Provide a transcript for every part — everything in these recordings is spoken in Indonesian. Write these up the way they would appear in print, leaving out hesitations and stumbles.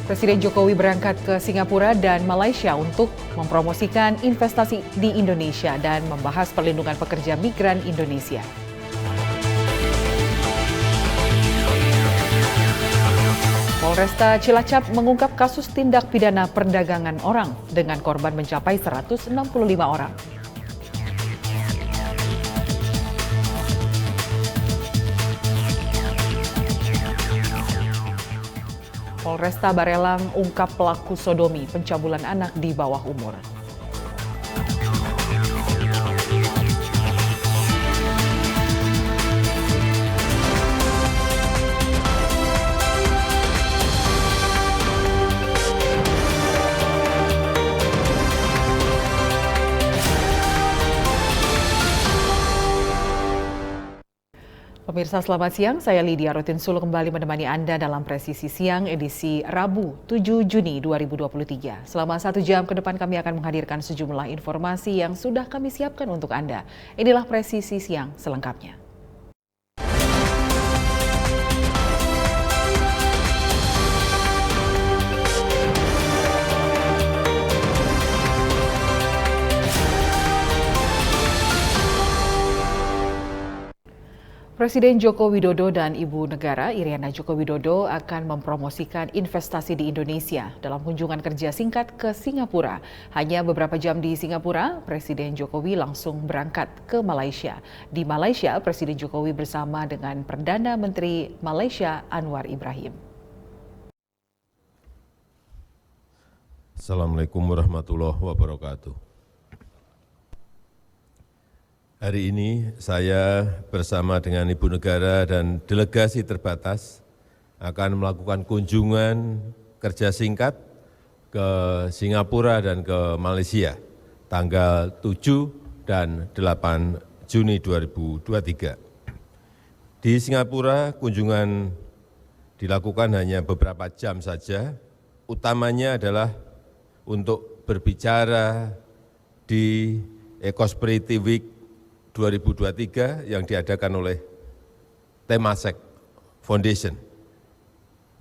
Presiden Jokowi berangkat ke Singapura dan Malaysia untuk mempromosikan investasi di Indonesia dan membahas perlindungan pekerja migran Indonesia. Polresta Cilacap mengungkap kasus tindak pidana perdagangan orang dengan korban mencapai 165 orang. Polresta Barelang ungkap pelaku sodomi pencabulan anak di bawah umur. Pemirsa, selamat siang. Saya Lydia Rotinsulu kembali menemani Anda dalam Presisi Siang edisi Rabu 7 Juni 2023. Selama 1 jam ke depan kami akan menghadirkan sejumlah informasi yang sudah kami siapkan untuk Anda. Inilah Presisi Siang selengkapnya. Presiden Joko Widodo dan Ibu Negara Iriana Joko Widodo akan mempromosikan investasi di Indonesia dalam kunjungan kerja singkat ke Singapura. Hanya beberapa jam di Singapura, Presiden Jokowi langsung berangkat ke Malaysia. Di Malaysia, Presiden Jokowi bersama dengan Perdana Menteri Malaysia Anwar Ibrahim. Assalamualaikum warahmatullahi wabarakatuh. Hari ini saya bersama dengan Ibu Negara dan delegasi terbatas akan melakukan kunjungan kerja singkat ke Singapura dan ke Malaysia tanggal 7 dan 8 Juni 2023. Di Singapura kunjungan dilakukan hanya beberapa jam saja, utamanya adalah untuk berbicara di Ecosperity Week 2023 yang diadakan oleh Temasek Foundation.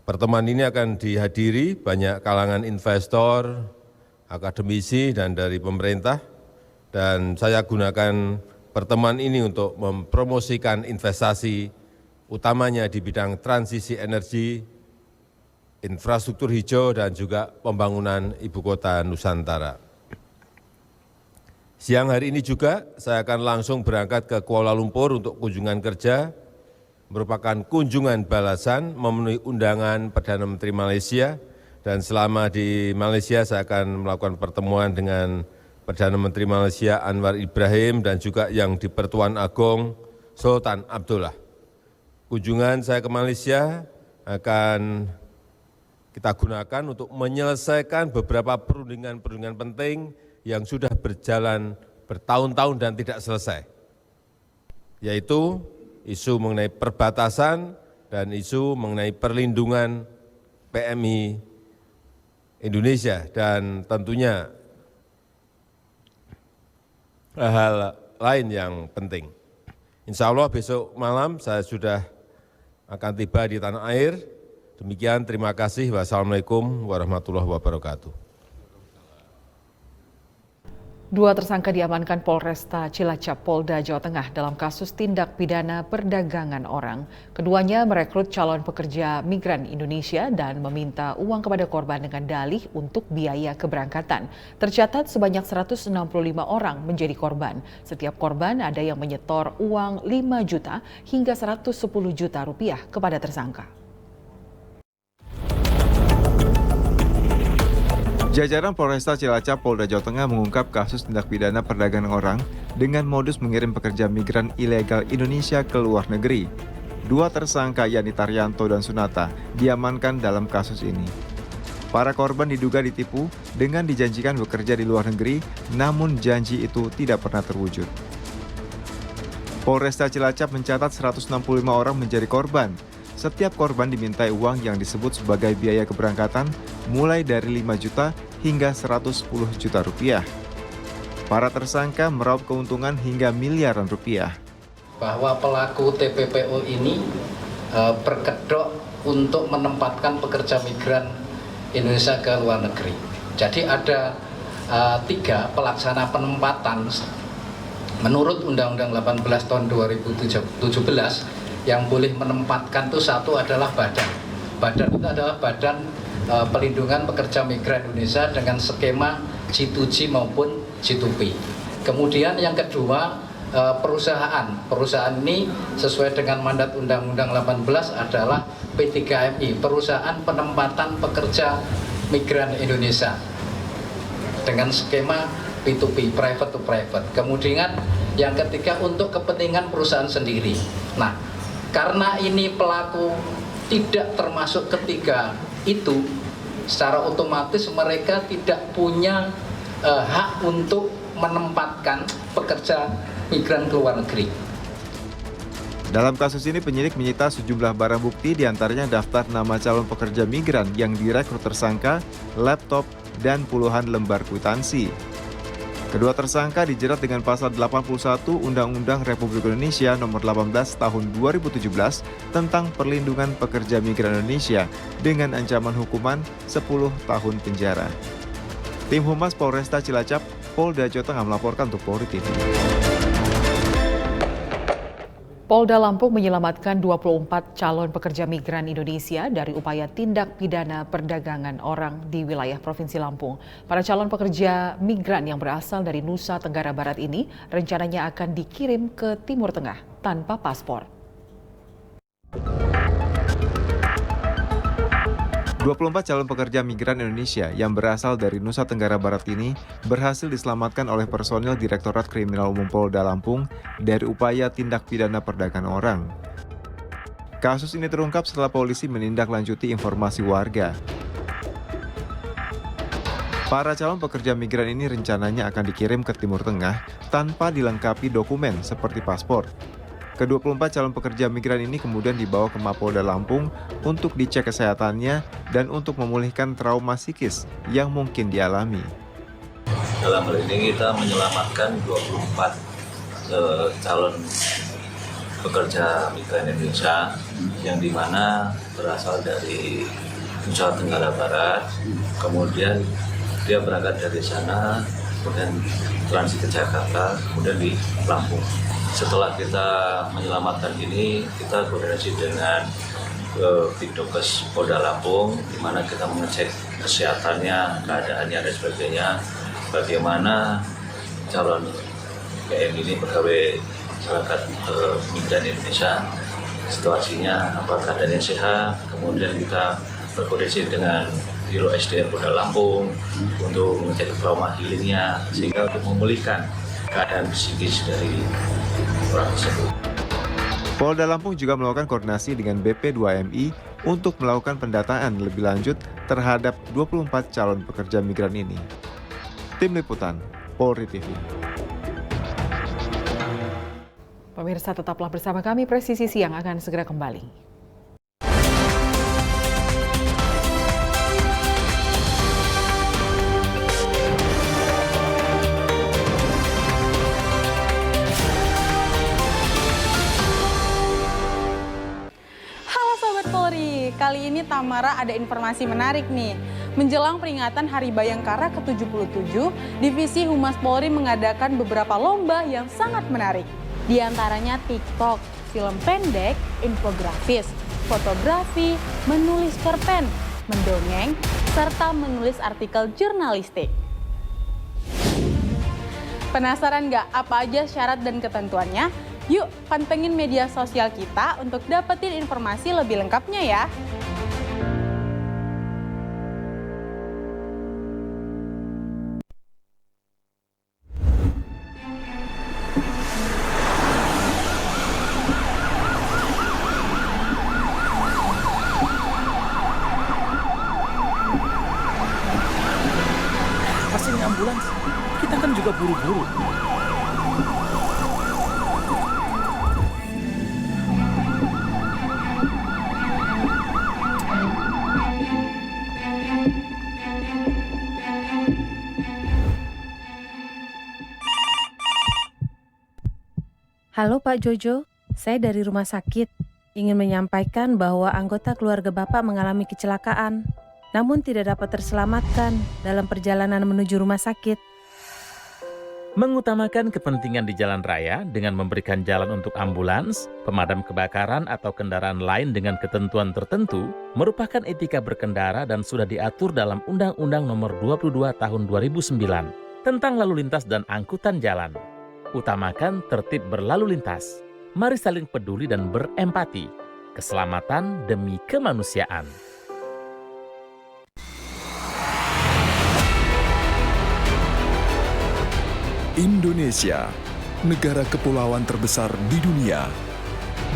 Pertemuan ini akan dihadiri banyak kalangan investor, akademisi, dan dari pemerintah. Dan saya gunakan pertemuan ini untuk mempromosikan investasi, utamanya di bidang transisi energi, infrastruktur hijau, dan juga pembangunan ibu kota Nusantara. Siang hari ini juga saya akan langsung berangkat ke Kuala Lumpur untuk kunjungan kerja, merupakan kunjungan balasan memenuhi undangan Perdana Menteri Malaysia, dan selama di Malaysia saya akan melakukan pertemuan dengan Perdana Menteri Malaysia Anwar Ibrahim dan juga yang di Pertuan Agong Sultan Abdullah. Kunjungan saya ke Malaysia akan kita gunakan untuk menyelesaikan beberapa perundingan-perundingan penting yang sudah berjalan bertahun-tahun dan tidak selesai, yaitu isu mengenai perbatasan dan isu mengenai perlindungan PMI Indonesia, dan tentunya hal lain yang penting. Insya Allah besok malam saya sudah akan tiba di tanah air. Demikian, terima kasih. Wassalamualaikum warahmatullahi wabarakatuh. Dua tersangka diamankan Polresta Cilacap, Polda Jawa Tengah dalam kasus tindak pidana perdagangan orang. Keduanya merekrut calon pekerja migran Indonesia dan meminta uang kepada korban dengan dalih untuk biaya keberangkatan. Tercatat sebanyak 165 orang menjadi korban. Setiap korban ada yang menyetor uang 5 juta hingga 110 juta rupiah kepada tersangka. Jajaran Polresta Cilacap, Polda Jawa Tengah mengungkap kasus tindak pidana perdagangan orang dengan modus mengirim pekerja migran ilegal Indonesia ke luar negeri. Dua tersangka yakni Taryanto dan Sunata diamankan dalam kasus ini. Para korban diduga ditipu dengan dijanjikan bekerja di luar negeri, namun janji itu tidak pernah terwujud. Polresta Cilacap mencatat 165 orang menjadi korban. Setiap korban dimintai uang yang disebut sebagai biaya keberangkatan mulai dari 5 juta hingga 110 juta rupiah. Para tersangka meraup keuntungan hingga miliaran rupiah. Bahwa pelaku TPPO ini berkedok untuk menempatkan pekerja migran Indonesia ke luar negeri. Jadi ada 3 pelaksana penempatan menurut Undang-Undang 18 tahun 2017 yang boleh menempatkan itu satu adalah badan. Badan itu adalah Badan Pelindungan Pekerja Migran Indonesia dengan skema G2G maupun G2P. Kemudian yang kedua perusahaan. Perusahaan ini sesuai dengan mandat Undang-Undang 18 adalah P3MI, Perusahaan Penempatan Pekerja Migran Indonesia dengan skema P2P, private to private. Kemudian yang ketiga untuk kepentingan perusahaan sendiri. Nah, karena ini pelaku tidak termasuk ketiga itu, secara otomatis mereka tidak punya hak untuk menempatkan pekerja migran ke luar negeri. Dalam kasus ini penyidik menyita sejumlah barang bukti diantaranya daftar nama calon pekerja migran yang direkrut tersangka, laptop, dan puluhan lembar kwitansi. Kedua tersangka dijerat dengan pasal 81 Undang-Undang Republik Indonesia Nomor 18 Tahun 2017 tentang Perlindungan Pekerja Migran Indonesia dengan ancaman hukuman 10 tahun penjara. Tim Humas Polresta Cilacap, Polda Jawa Tengah melaporkan untuk Polri TV. Polda Lampung menyelamatkan 24 calon pekerja migran Indonesia dari upaya tindak pidana perdagangan orang di wilayah Provinsi Lampung. Para calon pekerja migran yang berasal dari Nusa Tenggara Barat ini rencananya akan dikirim ke Timur Tengah tanpa paspor. 24 calon pekerja migran Indonesia yang berasal dari Nusa Tenggara Barat ini berhasil diselamatkan oleh personil Direktorat Kriminal Umum Polda Lampung dari upaya tindak pidana perdagangan orang. Kasus ini terungkap setelah polisi menindaklanjuti informasi warga. Para calon pekerja migran ini rencananya akan dikirim ke Timur Tengah tanpa dilengkapi dokumen seperti paspor. Ke-24 calon pekerja migran ini kemudian dibawa ke Mapolda Lampung untuk dicek kesehatannya dan untuk memulihkan trauma psikis yang mungkin dialami. Dalam hal ini kita menyelamatkan 24 calon pekerja migran Indonesia yang dimana berasal dari Nusa Tenggara Barat, kemudian dia berangkat dari sana, kemudian transit ke Jakarta, kemudian di Lampung. Setelah kita menyelamatkan ini, kita koordinasi dengan Bidokes Polda Lampung, di mana kita mengecek kesehatannya, keadaannya dan sebagainya, bagaimana calon PM ini pegawai masyarakat migran Indonesia, situasinya, apa keadaannya sehat, kemudian kita berkoordinasi dengan Biro SDM Polda Lampung untuk mengecek trauma healingnya, sehingga untuk memulihkan keadaan psikis dari orang tersebut. Polda Lampung juga melakukan koordinasi dengan BP2MI untuk melakukan pendataan lebih lanjut terhadap 24 calon pekerja migran ini. Tim Liputan, Polri TV. Pemirsa, tetaplah bersama kami, Presisi Siang akan segera kembali. Kali ini Tamara ada informasi menarik nih. Menjelang peringatan Hari Bayangkara ke-77, Divisi Humas Polri mengadakan beberapa lomba yang sangat menarik. Di antaranya TikTok, film pendek, infografis, fotografi, menulis cerpen, mendongeng, serta menulis artikel jurnalistik. Penasaran nggak apa aja syarat dan ketentuannya? Yuk, pantengin media sosial kita untuk dapetin informasi lebih lengkapnya ya. Pasti ini ambulans, kita kan juga buru-buru. Halo Pak Jojo, saya dari rumah sakit. Ingin menyampaikan bahwa anggota keluarga Bapak mengalami kecelakaan. namun tidak dapat terselamatkan dalam perjalanan menuju rumah sakit. Mengutamakan kepentingan di jalan raya dengan memberikan jalan untuk ambulans, pemadam kebakaran atau kendaraan lain dengan ketentuan tertentu merupakan etika berkendara dan sudah diatur dalam Undang-Undang Nomor 22 Tahun 2009 tentang lalu lintas dan angkutan jalan. Utamakan tertib berlalu lintas. Mari saling peduli dan berempati. Keselamatan demi kemanusiaan. Indonesia, negara kepulauan terbesar di dunia,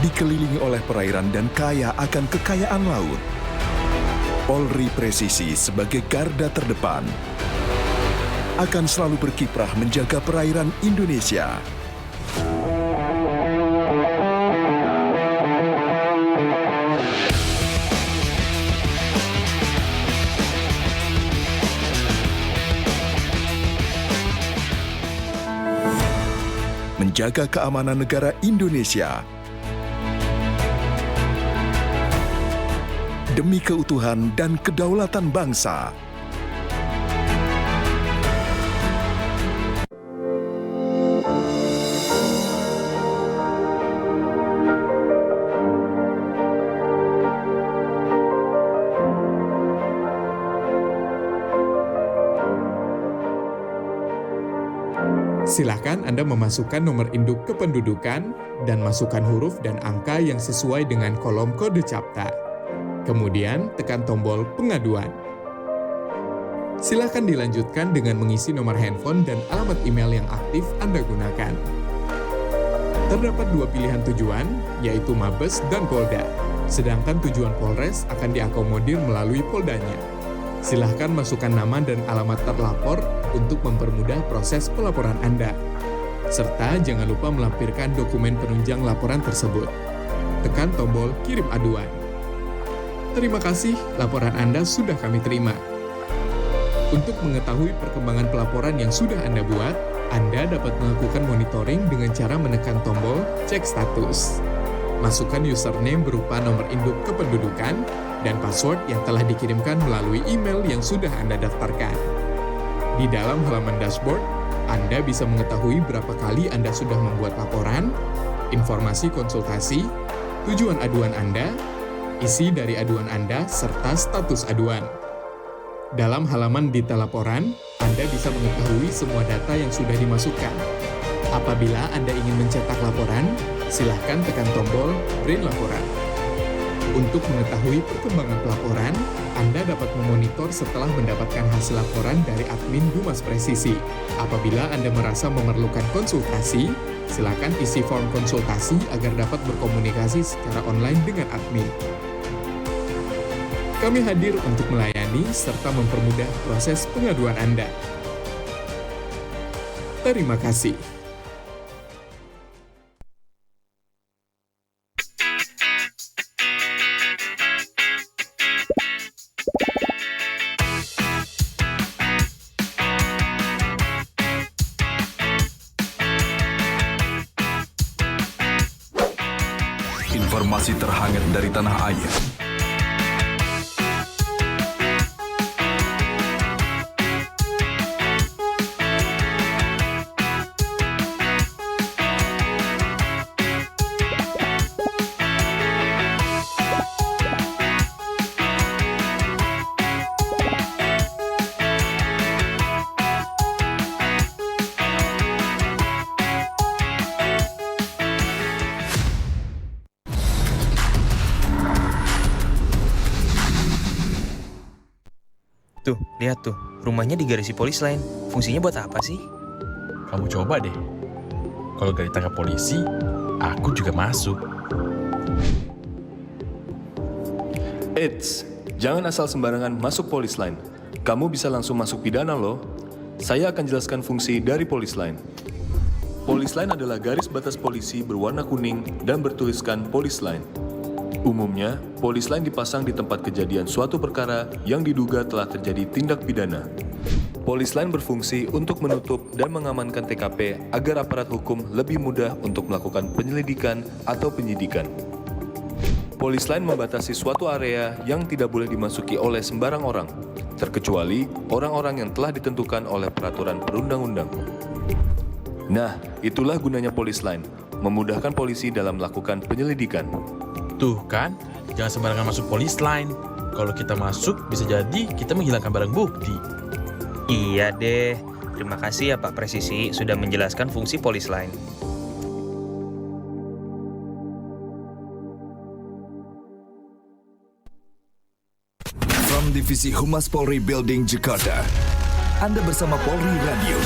dikelilingi oleh perairan dan kaya akan kekayaan laut. Polri Presisi sebagai garda terdepan akan selalu berkiprah menjaga perairan Indonesia. Menjaga keamanan negara Indonesia demi keutuhan dan kedaulatan bangsa. Silakan Anda memasukkan nomor induk kependudukan dan masukkan huruf dan angka yang sesuai dengan kolom kode CAPTA. Kemudian tekan tombol pengaduan. Silakan dilanjutkan dengan mengisi nomor handphone dan alamat email yang aktif Anda gunakan. Terdapat dua pilihan tujuan, yaitu Mabes dan Polda. Sedangkan tujuan Polres akan diakomodir melalui Poldanya. Silahkan masukkan nama dan alamat terlapor untuk mempermudah proses pelaporan Anda. Serta jangan lupa melampirkan dokumen penunjang laporan tersebut. Tekan tombol kirim aduan. Terima kasih, laporan Anda sudah kami terima. Untuk mengetahui perkembangan pelaporan yang sudah Anda buat, Anda dapat melakukan monitoring dengan cara menekan tombol cek status. Masukkan username berupa nomor induk kependudukan dan password yang telah dikirimkan melalui email yang sudah Anda daftarkan. Di dalam halaman dashboard, Anda bisa mengetahui berapa kali Anda sudah membuat laporan, informasi konsultasi, tujuan aduan Anda, isi dari aduan Anda, serta status aduan. Dalam halaman detail laporan, Anda bisa mengetahui semua data yang sudah dimasukkan. Apabila Anda ingin mencetak laporan, silahkan tekan tombol print laporan. Untuk mengetahui perkembangan pelaporan, Anda dapat memonitor setelah mendapatkan hasil laporan dari admin Humas Presisi. Apabila Anda merasa memerlukan konsultasi, silakan isi form konsultasi agar dapat berkomunikasi secara online dengan admin. Kami hadir untuk melayani serta mempermudah proses pengaduan Anda. Terima kasih. Informasi terhangat dari tanah air. Tuh, lihat tuh, rumahnya digarisi polis lain. Fungsinya buat apa sih? Kamu coba deh. Kalau gak ditangkap polisi, aku juga masuk. Eits, jangan asal sembarangan masuk polis line. Kamu bisa langsung masuk pidana loh. Saya akan jelaskan fungsi dari polis line. Polis line adalah garis batas polisi berwarna kuning dan bertuliskan polis line. Umumnya, polis line dipasang di tempat kejadian suatu perkara yang diduga telah terjadi tindak pidana. Polis line berfungsi untuk menutup dan mengamankan TKP agar aparat hukum lebih mudah untuk melakukan penyelidikan atau penyidikan. Polis Lain membatasi suatu area yang tidak boleh dimasuki oleh sembarang orang, terkecuali orang-orang yang telah ditentukan oleh peraturan perundang-undang. Nah, itulah gunanya Polis Lain, memudahkan polisi dalam melakukan penyelidikan. Tuh kan, jangan sembarangan masuk Polis Lain. Kalau kita masuk, bisa jadi kita menghilangkan barang bukti. Iya deh. Terima kasih ya Pak Presisi sudah menjelaskan fungsi Polis Lain. From Divisi Humas Polri Building Jakarta, Anda bersama Polri Radio.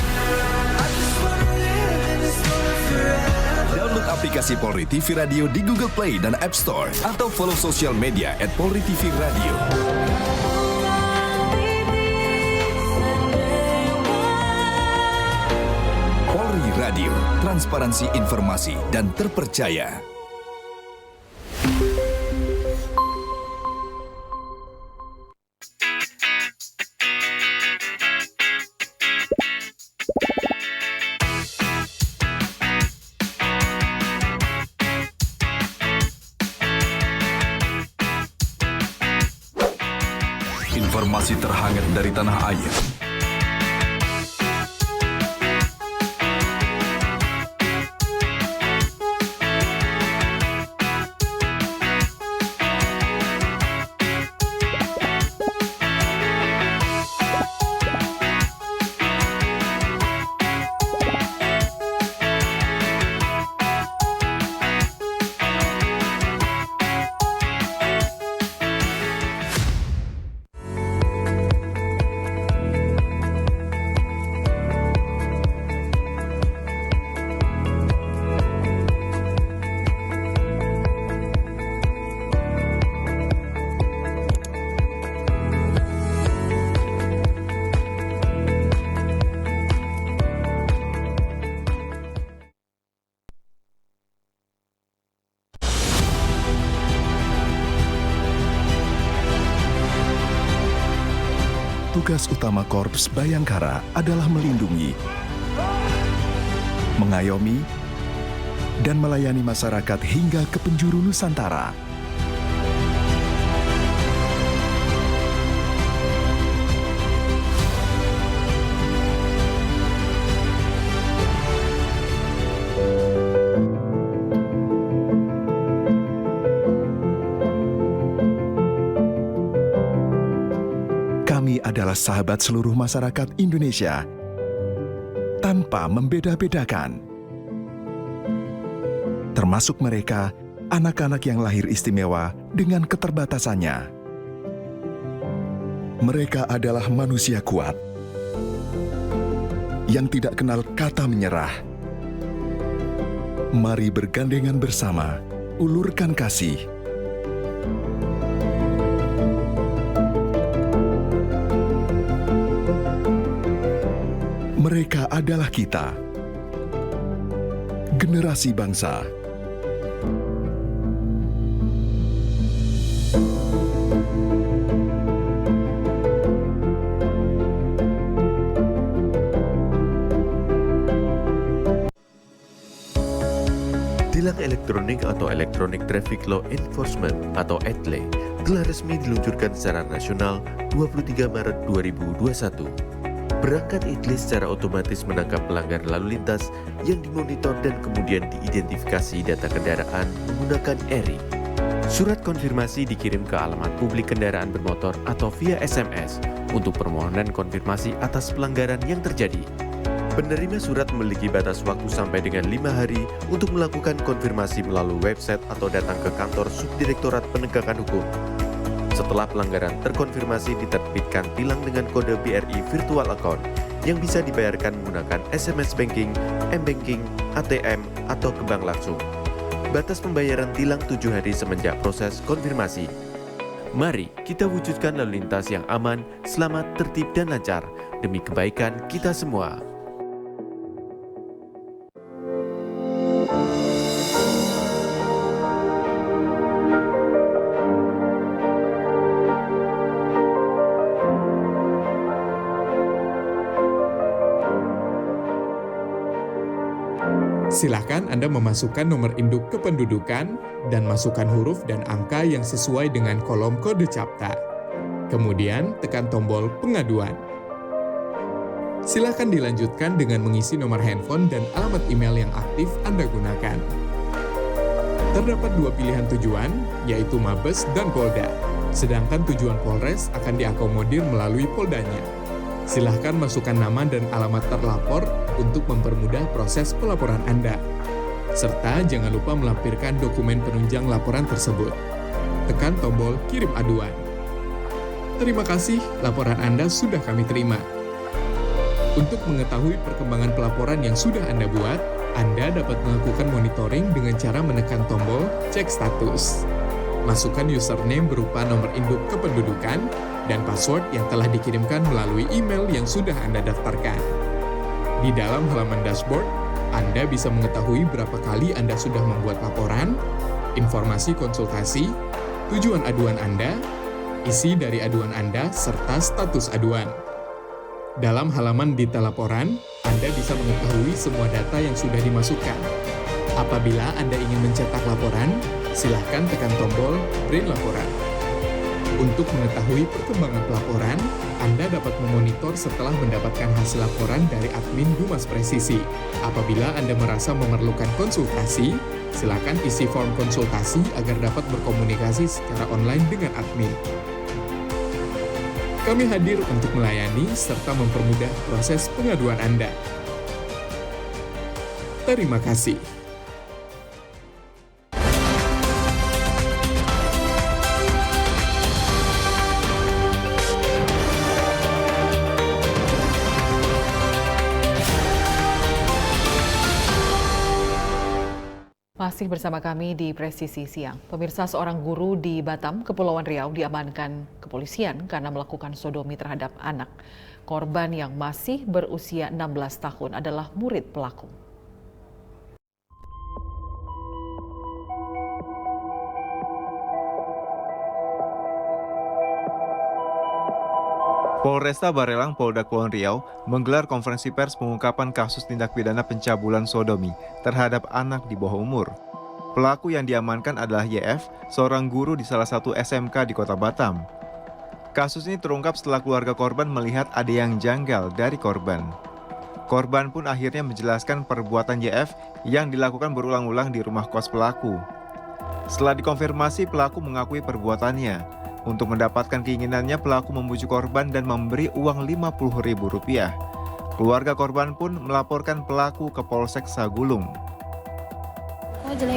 Download aplikasi Polri TV Radio di Google Play dan App Store atau follow sosial media @Polri TV Radio. Polri Radio, transparansi informasi dan terpercaya. Informasi terhangat dari tanah air. Tugas utama Korps Bayangkara adalah melindungi, mengayomi, dan melayani masyarakat hingga ke penjuru Nusantara. Kami adalah sahabat seluruh masyarakat Indonesia, tanpa membeda-bedakan. Termasuk mereka, anak-anak yang lahir istimewa dengan keterbatasannya. Mereka adalah manusia kuat, yang tidak kenal kata menyerah. Mari bergandengan bersama, ulurkan kasih. Mereka adalah kita, generasi bangsa. Tilang elektronik atau Electronic Traffic Law Enforcement atau ETLE telah resmi diluncurkan secara nasional 23 Maret 2021. Perangkat ETLE secara otomatis menangkap pelanggar lalu lintas yang dimonitor dan kemudian diidentifikasi data kendaraan menggunakan ERI. Surat konfirmasi dikirim ke alamat publik kendaraan bermotor atau via SMS untuk permohonan konfirmasi atas pelanggaran yang terjadi. Penerima surat memiliki batas waktu sampai dengan 5 hari untuk melakukan konfirmasi melalui website atau datang ke kantor Subdirektorat Penegakan Hukum. Setelah pelanggaran terkonfirmasi, diterbitkan tilang dengan kode BRI Virtual Account yang bisa dibayarkan menggunakan SMS Banking, M-Banking, ATM, atau ke bank langsung. Batas pembayaran tilang 7 hari semenjak proses konfirmasi. Mari kita wujudkan lalu lintas yang aman, selamat, tertib, dan lancar demi kebaikan kita semua. Silakan Anda memasukkan nomor induk kependudukan dan masukkan huruf dan angka yang sesuai dengan kolom kode CAPTA. Kemudian tekan tombol pengaduan. Silakan dilanjutkan dengan mengisi nomor handphone dan alamat email yang aktif Anda gunakan. Terdapat dua pilihan tujuan, yaitu Mabes dan Polda. Sedangkan tujuan Polres akan diakomodir melalui Poldanya. Silahkan masukkan nama dan alamat terlapor untuk mempermudah proses pelaporan Anda. Serta jangan lupa melampirkan dokumen penunjang laporan tersebut. Tekan tombol kirim aduan. Terima kasih, laporan Anda sudah kami terima. Untuk mengetahui perkembangan pelaporan yang sudah Anda buat, Anda dapat melakukan monitoring dengan cara menekan tombol cek status. Masukkan username berupa nomor induk kependudukan dan password yang telah dikirimkan melalui email yang sudah Anda daftarkan. Di dalam halaman dashboard, Anda bisa mengetahui berapa kali Anda sudah membuat laporan, informasi konsultasi, tujuan aduan Anda, isi dari aduan Anda, serta status aduan. Dalam halaman detail laporan, Anda bisa mengetahui semua data yang sudah dimasukkan. Apabila Anda ingin mencetak laporan, silahkan tekan tombol print laporan. Untuk mengetahui perkembangan pelaporan, Anda dapat memonitor setelah mendapatkan hasil laporan dari admin Humas Presisi. Apabila Anda merasa memerlukan konsultasi, silakan isi form konsultasi agar dapat berkomunikasi secara online dengan admin. Kami hadir untuk melayani serta mempermudah proses pengaduan Anda. Terima kasih. Masih bersama kami di Presisi Siang. Pemirsa, seorang guru di Batam, Kepulauan Riau diamankan kepolisian karena melakukan sodomi terhadap anak. Korban yang masih berusia 16 tahun adalah murid pelaku. Polresta Barelang Polda Kepulauan Riau menggelar konferensi pers pengungkapan kasus tindak pidana pencabulan sodomi terhadap anak di bawah umur. Pelaku yang diamankan adalah YF, seorang guru di salah satu SMK di Kota Batam. Kasus ini terungkap setelah keluarga korban melihat ada yang janggal dari korban. Korban pun akhirnya menjelaskan perbuatan YF yang dilakukan berulang-ulang di rumah kos pelaku. Setelah dikonfirmasi, pelaku mengakui perbuatannya. Untuk mendapatkan keinginannya, pelaku membujuk korban dan memberi uang Rp50.000. Keluarga korban pun melaporkan pelaku ke Polsek Sagulung.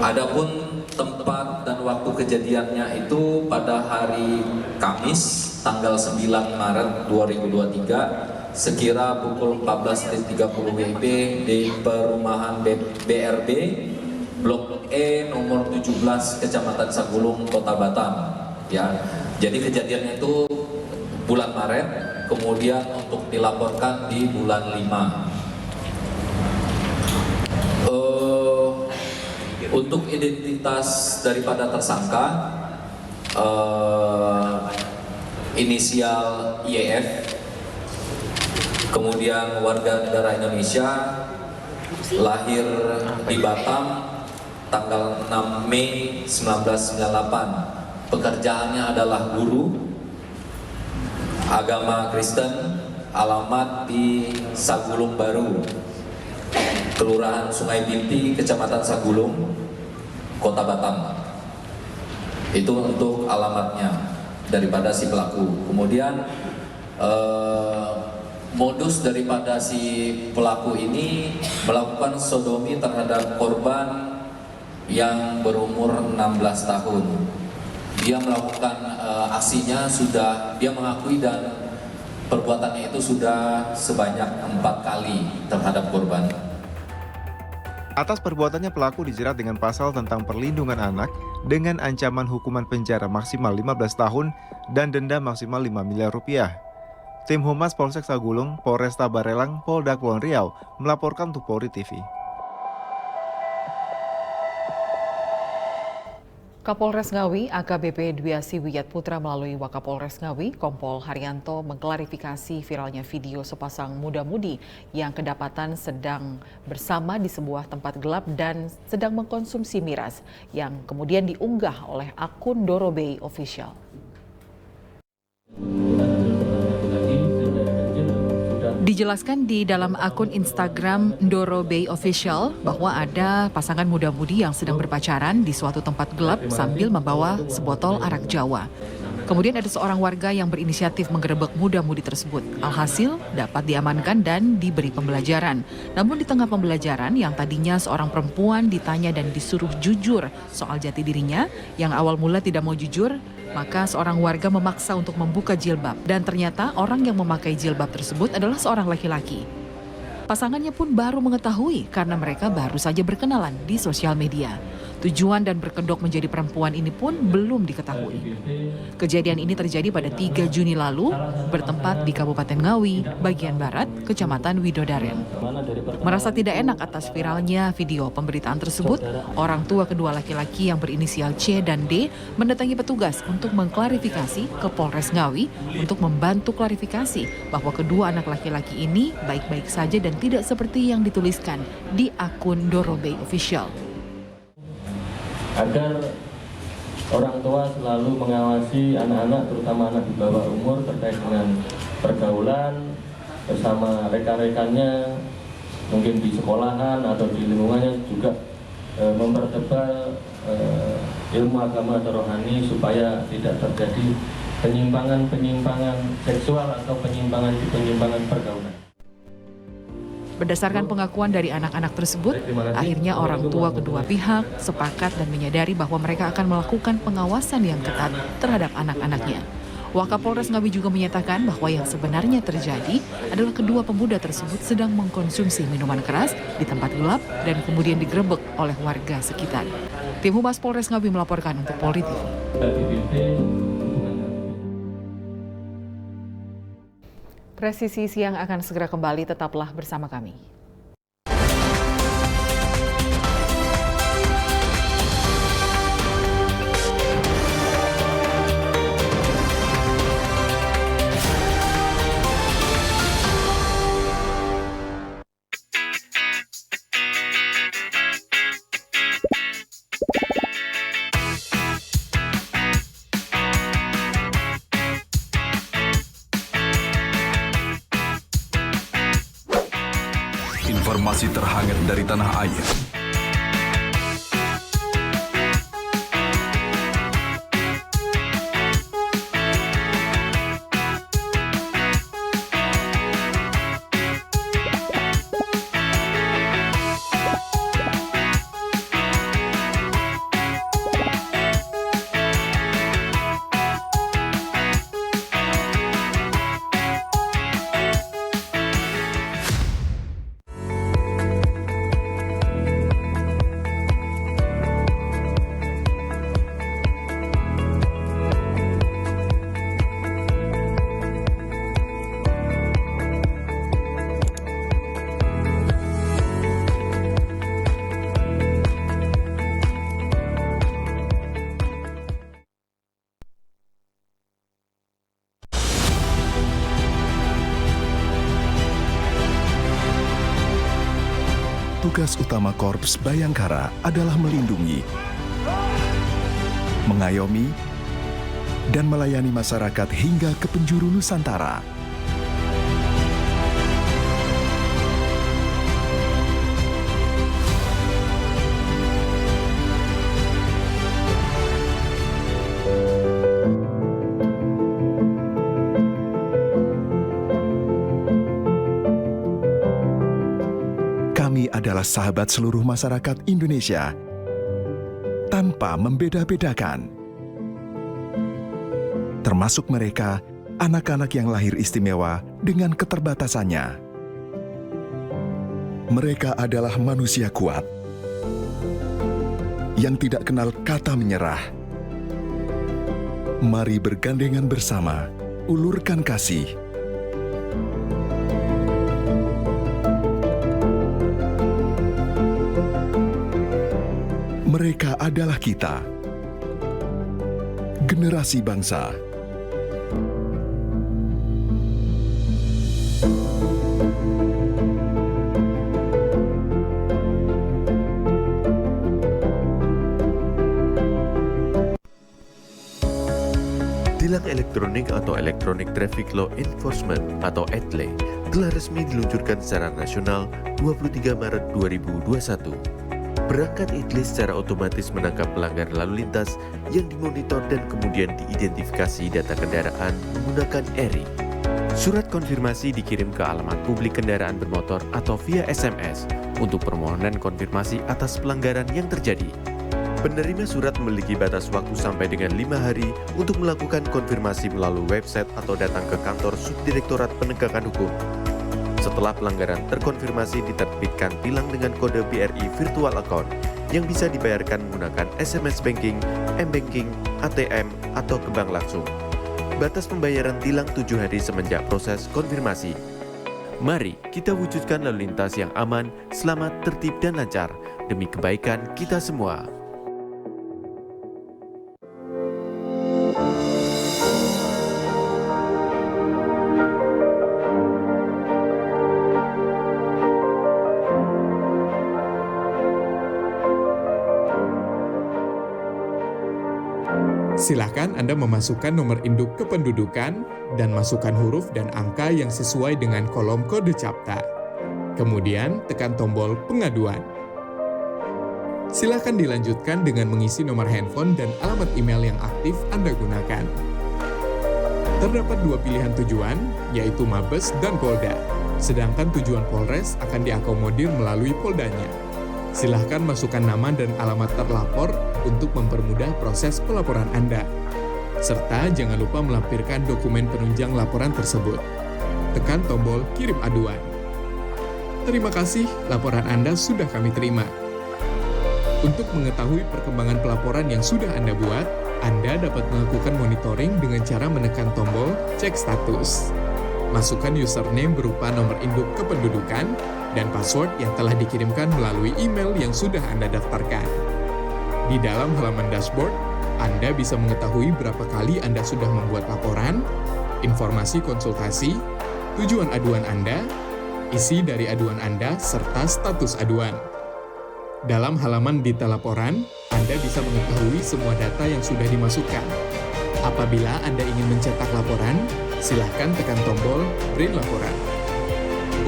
Adapun tempat dan waktu kejadiannya itu pada hari Kamis, tanggal 9 Maret 2023, sekira pukul 14.30 WIB di perumahan BRB, Blok E nomor 17, Kecamatan Sagulung, Kota Batam. Ya. Jadi kejadiannya itu bulan Maret, kemudian untuk dilaporkan di bulan 5. Untuk identitas daripada tersangka, inisial YF, kemudian warga negara Indonesia, lahir di Batam, tanggal 6 Mei 1998. Pekerjaannya adalah guru, agama Kristen, alamat di Sagulung Baru, Kelurahan Sungai Binti, Kecamatan Sagulung, Kota Batam. Itu untuk alamatnya daripada si pelaku. Kemudian modus daripada si pelaku ini melakukan sodomi terhadap korban yang berumur 16 tahun. Dia melakukan aksinya dia mengakui dan perbuatannya itu sudah sebanyak 4 kali terhadap korban. Atas perbuatannya, pelaku dijerat dengan pasal tentang perlindungan anak dengan ancaman hukuman penjara maksimal 15 tahun dan denda maksimal Rp5 miliar. Tim Humas Polsek Sagulung, Polresta Barelang, Polda Kepulauan Riau melaporkan untuk Polri TV. Kapolres Ngawi AKBP Dwiasi Wiyat Putra melalui Wakapolres Ngawi Kompol Haryanto mengklarifikasi viralnya video sepasang muda-mudi yang kedapatan sedang bersama di sebuah tempat gelap dan sedang mengkonsumsi miras yang kemudian diunggah oleh akun Doro Bay Official. Dijelaskan di dalam akun Instagram Doro Bay Official bahwa ada pasangan muda-mudi yang sedang berpacaran di suatu tempat gelap sambil membawa sebotol arak Jawa. Kemudian ada seorang warga yang berinisiatif menggerebek muda-mudi tersebut. Alhasil dapat diamankan dan diberi pembelajaran. Namun di tengah pembelajaran yang tadinya seorang perempuan ditanya dan disuruh jujur soal jati dirinya yang awal mula tidak mau jujur, maka seorang warga memaksa untuk membuka jilbab dan ternyata orang yang memakai jilbab tersebut adalah seorang laki-laki. Pasangannya pun baru mengetahui karena mereka baru saja berkenalan di sosial media. Tujuan dan berkedok menjadi perempuan ini pun belum diketahui. Kejadian ini terjadi pada 3 Juni lalu, bertempat di Kabupaten Ngawi, bagian barat, Kecamatan Widodaren. Merasa tidak enak atas viralnya video pemberitaan tersebut, orang tua kedua laki-laki yang berinisial C dan D mendatangi petugas untuk mengklarifikasi ke Polres Ngawi untuk membantu klarifikasi bahwa kedua anak laki-laki ini baik-baik saja dan tidak seperti yang dituliskan di akun Doro Bay Official. Agar orang tua selalu mengawasi anak-anak, terutama anak di bawah umur terkait dengan pergaulan bersama rekan-rekannya, mungkin di sekolahan atau di lingkungannya juga mempertebal ilmu agama atau rohani supaya tidak terjadi penyimpangan seksual atau penyimpangan pergaulan. Berdasarkan pengakuan dari anak-anak tersebut, akhirnya orang tua kedua pihak sepakat dan menyadari bahwa mereka akan melakukan pengawasan yang ketat terhadap anak-anaknya. Wakapolres Ngawi juga menyatakan bahwa yang sebenarnya terjadi adalah kedua pemuda tersebut sedang mengkonsumsi minuman keras di tempat gelap dan kemudian digerebek oleh warga sekitar. Tim Humas Polres Ngawi melaporkan untuk Polri TV. Presisi Siang akan segera kembali, tetaplah bersama kami. Informasi terhangat dari tanah air. Tugas utama Korps Bayangkara adalah melindungi, mengayomi, dan melayani masyarakat hingga ke penjuru Nusantara. Kami adalah sahabat seluruh masyarakat Indonesia, tanpa membeda-bedakan. Termasuk mereka, anak-anak yang lahir istimewa dengan keterbatasannya. Mereka adalah manusia kuat, yang tidak kenal kata menyerah. Mari bergandengan bersama, ulurkan kasih. Mereka adalah kita. generasi bangsa. Tilang elektronik atau Electronic Traffic Law Enforcement atau ETLE telah resmi diluncurkan secara nasional 23 Maret 2021. Perangkat ETLE secara otomatis menangkap pelanggar lalu lintas yang dimonitor dan kemudian diidentifikasi data kendaraan menggunakan ERI. Surat konfirmasi dikirim ke alamat publik kendaraan bermotor atau via SMS untuk permohonan konfirmasi atas pelanggaran yang terjadi. Penerima surat memiliki batas waktu sampai dengan 5 hari untuk melakukan konfirmasi melalui website atau datang ke kantor Subdirektorat Penegakan Hukum. Setelah pelanggaran terkonfirmasi, diterbitkan tilang dengan kode BRI Virtual Account yang bisa dibayarkan menggunakan SMS Banking, M-Banking, ATM, atau ke bank langsung. Batas pembayaran tilang 7 hari semenjak proses konfirmasi. Mari kita wujudkan lalu lintas yang aman, selamat, tertib, dan lancar demi kebaikan kita semua. Silakan Anda memasukkan nomor induk kependudukan dan masukkan huruf dan angka yang sesuai dengan kolom kode CAPTA. Kemudian tekan tombol pengaduan. Silakan dilanjutkan dengan mengisi nomor handphone dan alamat email yang aktif Anda gunakan. Terdapat 2 pilihan tujuan, yaitu Mabes dan Polda. Sedangkan tujuan Polres akan diakomodir melalui Poldanya. Silahkan masukkan nama dan alamat terlapor untuk mempermudah proses pelaporan Anda. Serta jangan lupa melampirkan dokumen penunjang laporan tersebut. Tekan tombol kirim aduan. Terima kasih, laporan Anda sudah kami terima. Untuk mengetahui perkembangan pelaporan yang sudah Anda buat, Anda dapat melakukan monitoring dengan cara menekan tombol cek status. Masukkan username berupa nomor induk kependudukan dan password yang telah dikirimkan melalui email yang sudah Anda daftarkan. Di dalam halaman dashboard, Anda bisa mengetahui berapa kali Anda sudah membuat laporan, informasi konsultasi, tujuan aduan Anda, isi dari aduan Anda, serta status aduan. Dalam halaman detail laporan, Anda bisa mengetahui semua data yang sudah dimasukkan. Apabila Anda ingin mencetak laporan, silahkan tekan tombol print laporan.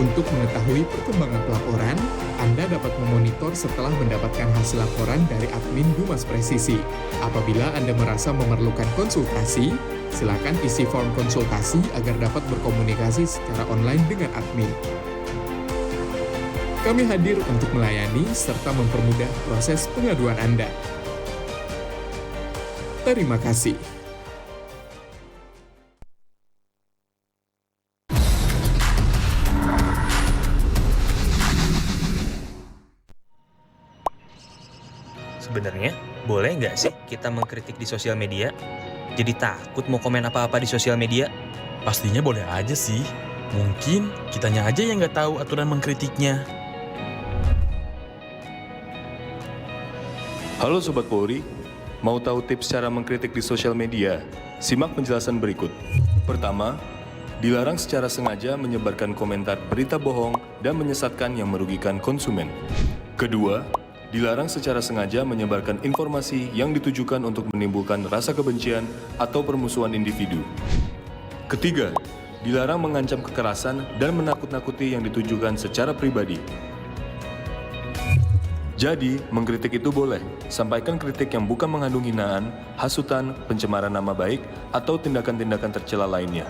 Untuk mengetahui perkembangan pelaporan, Anda dapat memonitor setelah mendapatkan hasil laporan dari admin Humas Presisi. Apabila Anda merasa memerlukan konsultasi, silakan isi form konsultasi agar dapat berkomunikasi secara online dengan admin. Kami hadir untuk melayani serta mempermudah proses pengaduan Anda. Terima kasih. Sebenarnya, boleh nggak sih kita mengkritik di sosial media? Jadi takut mau komen apa-apa di sosial media? Pastinya boleh aja sih. Mungkin kitanya aja yang nggak tahu aturan mengkritiknya. Halo Sobat Polri, mau tahu tips cara mengkritik di sosial media? Simak penjelasan berikut. Pertama, dilarang secara sengaja menyebarkan komentar berita bohong dan menyesatkan yang merugikan konsumen. Kedua, dilarang secara sengaja menyebarkan informasi yang ditujukan untuk menimbulkan rasa kebencian atau permusuhan individu. Ketiga, dilarang mengancam kekerasan dan menakut-nakuti yang ditujukan secara pribadi. Jadi, mengkritik itu boleh, sampaikan kritik yang bukan mengandung hinaan, hasutan, pencemaran nama baik, atau tindakan-tindakan tercela lainnya.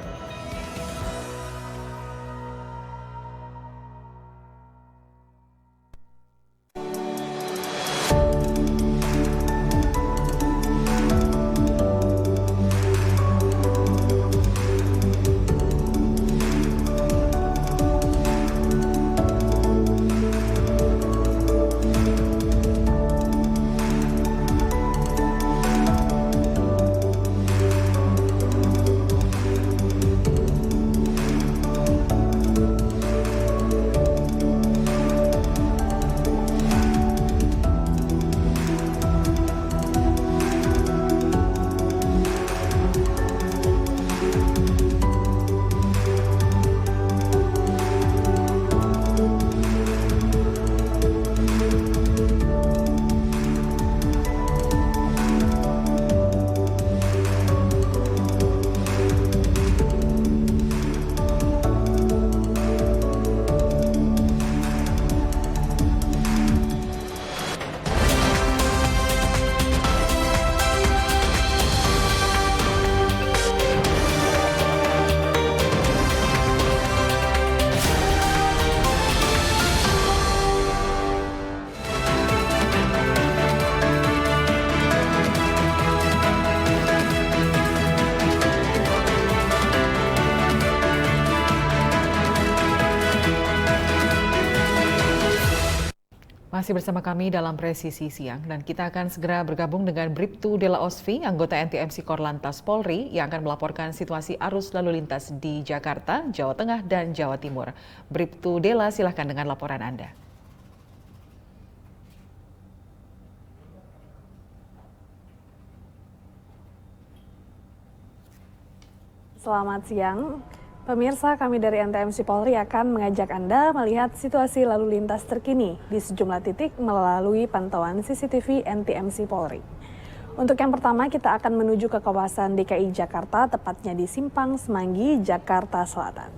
Masih bersama kami dalam Presisi Siang dan kita akan segera bergabung dengan Bribtu Della Osvi, anggota NTMC Korlantas Polri yang akan melaporkan situasi arus lalu lintas di Jakarta, Jawa Tengah, dan Jawa Timur. Bribtu Della, silahkan dengan laporan Anda. Selamat siang. Pemirsa, kami dari NTMC Polri akan mengajak Anda melihat situasi lalu lintas terkini di sejumlah titik melalui pantauan CCTV NTMC Polri. Untuk yang pertama, kita akan menuju ke kawasan DKI Jakarta, tepatnya di Simpang Semanggi, Jakarta Selatan.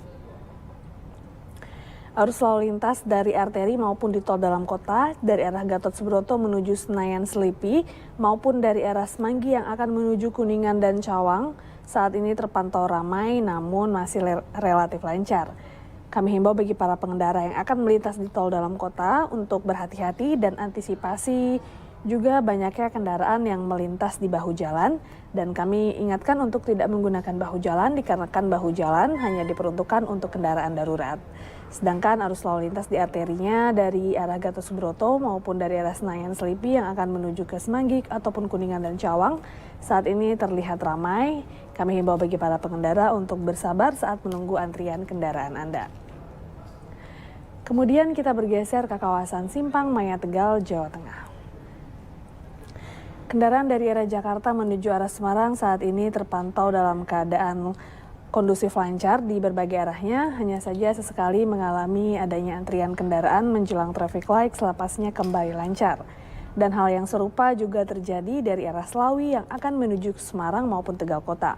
Arus lalu lintas dari arteri maupun di tol dalam kota, dari arah Gatot Subroto menuju Senayan Selipi, maupun dari arah Semanggi yang akan menuju Kuningan dan Cawang, saat ini terpantau ramai namun masih relatif lancar. Kami himbau bagi para pengendara yang akan melintas di tol dalam kota untuk berhati-hati dan antisipasi juga banyaknya kendaraan yang melintas di bahu jalan, dan kami ingatkan untuk tidak menggunakan bahu jalan dikarenakan bahu jalan hanya diperuntukkan untuk kendaraan darurat. Sedangkan arus lalu lintas di arterinya dari arah Gatot Subroto maupun dari arah Senayan Selipi yang akan menuju ke Semanggi ataupun Kuningan dan Cawang saat ini terlihat ramai. Kami himbau bagi para pengendara untuk bersabar saat menunggu antrian kendaraan Anda. Kemudian kita bergeser ke kawasan Simpang Maya Tegal, Jawa Tengah. Kendaraan dari arah Jakarta menuju arah Semarang saat ini terpantau dalam keadaan kondusif lancar di berbagai arahnya, hanya saja sesekali mengalami adanya antrian kendaraan menjelang traffic light selepasnya kembali lancar. Dan hal yang serupa juga terjadi dari arah Slawi yang akan menuju ke Semarang maupun Tegal Kota.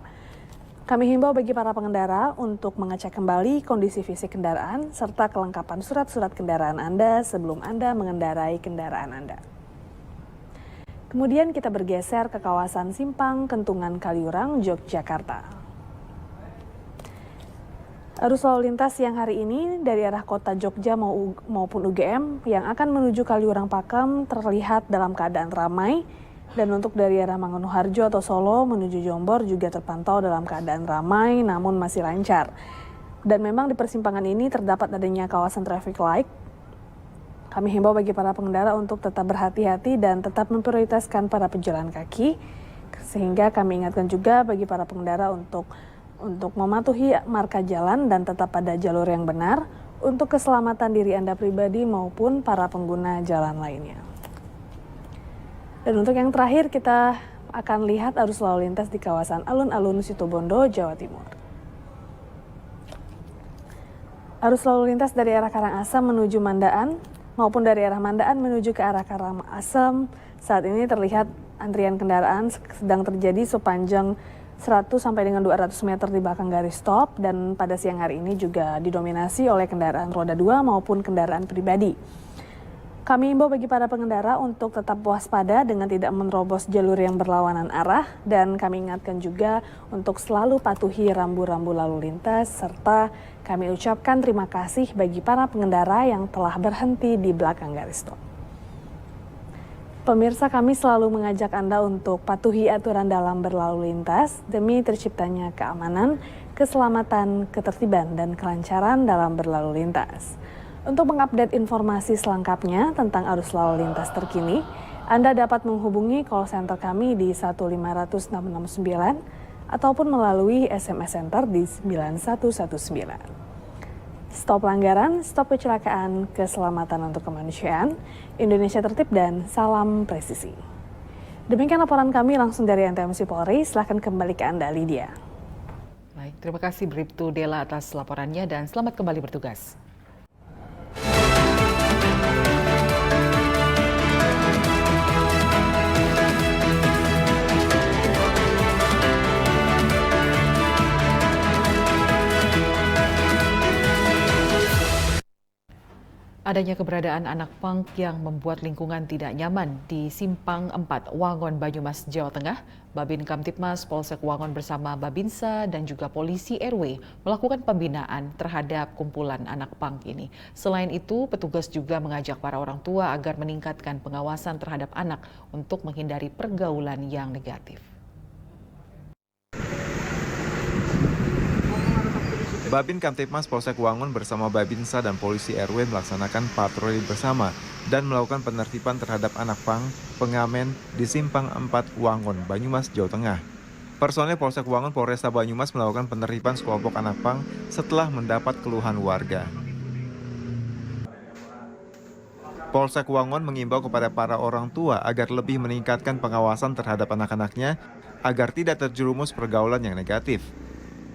Kami himbau bagi para pengendara untuk mengecek kembali kondisi fisik kendaraan serta kelengkapan surat-surat kendaraan Anda sebelum Anda mengendarai kendaraan Anda. Kemudian kita bergeser ke kawasan Simpang Kentungan Kaliurang, Yogyakarta. Arus lalu lintas siang hari ini dari arah kota Jogja maupun UGM yang akan menuju Kaliurang Pakem terlihat dalam keadaan ramai, dan untuk dari arah Mangunharjo atau Solo menuju Jombor juga terpantau dalam keadaan ramai namun masih lancar. Dan memang di persimpangan ini terdapat adanya kawasan traffic light. Kami himbau bagi para pengendara untuk tetap berhati-hati dan tetap memprioritaskan para pejalan kaki, sehingga kami ingatkan juga bagi para pengendara untuk mematuhi marka jalan dan tetap pada jalur yang benar untuk keselamatan diri Anda pribadi maupun para pengguna jalan lainnya. Dan untuk yang terakhir kita akan lihat arus lalu lintas di kawasan Alun-Alun Situbondo, Jawa Timur. Arus lalu lintas dari arah Karangasem menuju Mandaan maupun dari arah Mandaan menuju ke arah Karangasem saat ini terlihat antrian kendaraan sedang terjadi sepanjang 100 sampai dengan 200 meter di belakang garis stop, dan pada siang hari ini juga didominasi oleh kendaraan roda 2 maupun kendaraan pribadi. Kami himbau bagi para pengendara untuk tetap waspada dengan tidak menerobos jalur yang berlawanan arah, dan kami ingatkan juga untuk selalu patuhi rambu-rambu lalu lintas, serta kami ucapkan terima kasih bagi para pengendara yang telah berhenti di belakang garis stop. Pemirsa, kami selalu mengajak Anda untuk patuhi aturan dalam berlalu lintas demi terciptanya keamanan, keselamatan, ketertiban, dan kelancaran dalam berlalu lintas. Untuk mengupdate informasi selengkapnya tentang arus lalu lintas terkini, Anda dapat menghubungi call center kami di 15169 ataupun melalui SMS Center di 9119. Stop pelanggaran, stop kecelakaan, keselamatan untuk kemanusiaan, Indonesia tertib, dan salam presisi. Demikian laporan kami langsung dari NTMC Polri. Silahkan kembali ke Anda, Lydia. Baik, terima kasih Bribtu Della atas laporannya dan selamat kembali bertugas. Adanya keberadaan anak punk yang membuat lingkungan tidak nyaman di Simpang 4, Wangon, Banyumas, Jawa Tengah. Babin Kamtipmas Polsek Wangon bersama Babinsa dan juga polisi RW melakukan pembinaan terhadap kumpulan anak punk ini. Selain itu, petugas juga mengajak para orang tua agar meningkatkan pengawasan terhadap anak untuk menghindari pergaulan yang negatif. Babin Kamtipmas Polsek Wangun bersama Babinsa dan polisi RW melaksanakan patroli bersama dan melakukan penertiban terhadap anak pang pengamen di Simpang 4 Wangun, Banyumas, Jawa Tengah. Personel Polsek Wangun Polresta Banyumas melakukan penertiban sekelompok anak pang setelah mendapat keluhan warga. Polsek Wangun mengimbau kepada para orang tua agar lebih meningkatkan pengawasan terhadap anak-anaknya agar tidak terjerumus pergaulan yang negatif.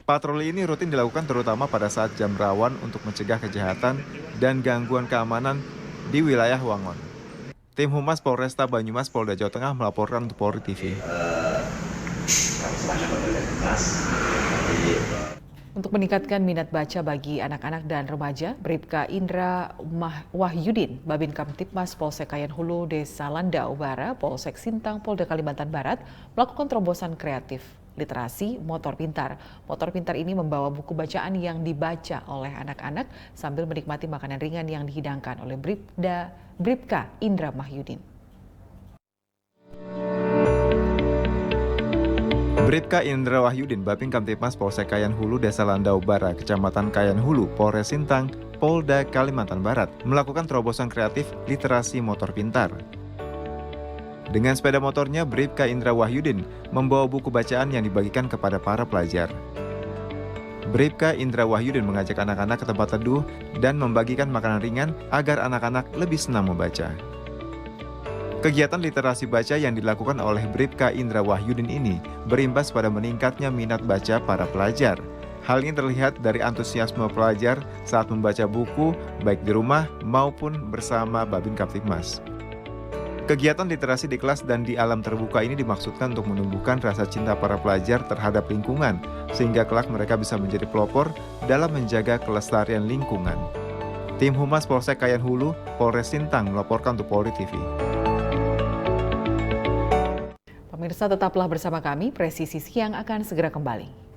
Patroli ini rutin dilakukan terutama pada saat jam rawan untuk mencegah kejahatan dan gangguan keamanan di wilayah Wangun. Tim Humas Polresta Banyumas Polda Jawa Tengah melaporkan untuk Polri TV. Untuk meningkatkan minat baca bagi anak-anak dan remaja, Bribka Indra Wahyudin, Babin Kamtipmas Polsek Kayan Hulu, Desa Landau Bara, Polsek Sintang, Polda Kalimantan Barat, melakukan terobosan kreatif literasi motor pintar. Motor pintar ini membawa buku bacaan yang dibaca oleh anak-anak sambil menikmati makanan ringan yang dihidangkan oleh Bribka Indra Wahyudin. Bribka Indra Wahyudin, Babin Kamtipmas Polsek Kayan Hulu, Desa Landau Bara, Kecamatan Kayan Hulu, Polres Sintang, Polda Kalimantan Barat, melakukan terobosan kreatif literasi motor pintar. Dengan sepeda motornya, Bribka Indra Wahyudin membawa buku bacaan yang dibagikan kepada para pelajar. Bribka Indra Wahyudin mengajak anak-anak ke tempat teduh dan membagikan makanan ringan agar anak-anak lebih senang membaca. Kegiatan literasi baca yang dilakukan oleh Bribka Indra Wahyudin ini berimbas pada meningkatnya minat baca para pelajar. Hal ini terlihat dari antusiasme pelajar saat membaca buku, baik di rumah maupun bersama Babin Kamtipmas. Kegiatan literasi di kelas dan di alam terbuka ini dimaksudkan untuk menumbuhkan rasa cinta para pelajar terhadap lingkungan, sehingga kelak mereka bisa menjadi pelopor dalam menjaga kelestarian lingkungan. Tim Humas Polsek Kayan Hulu, Polres Sintang melaporkan untuk Polri TV. Pemirsa, tetaplah bersama kami, Presisi Siang akan segera kembali.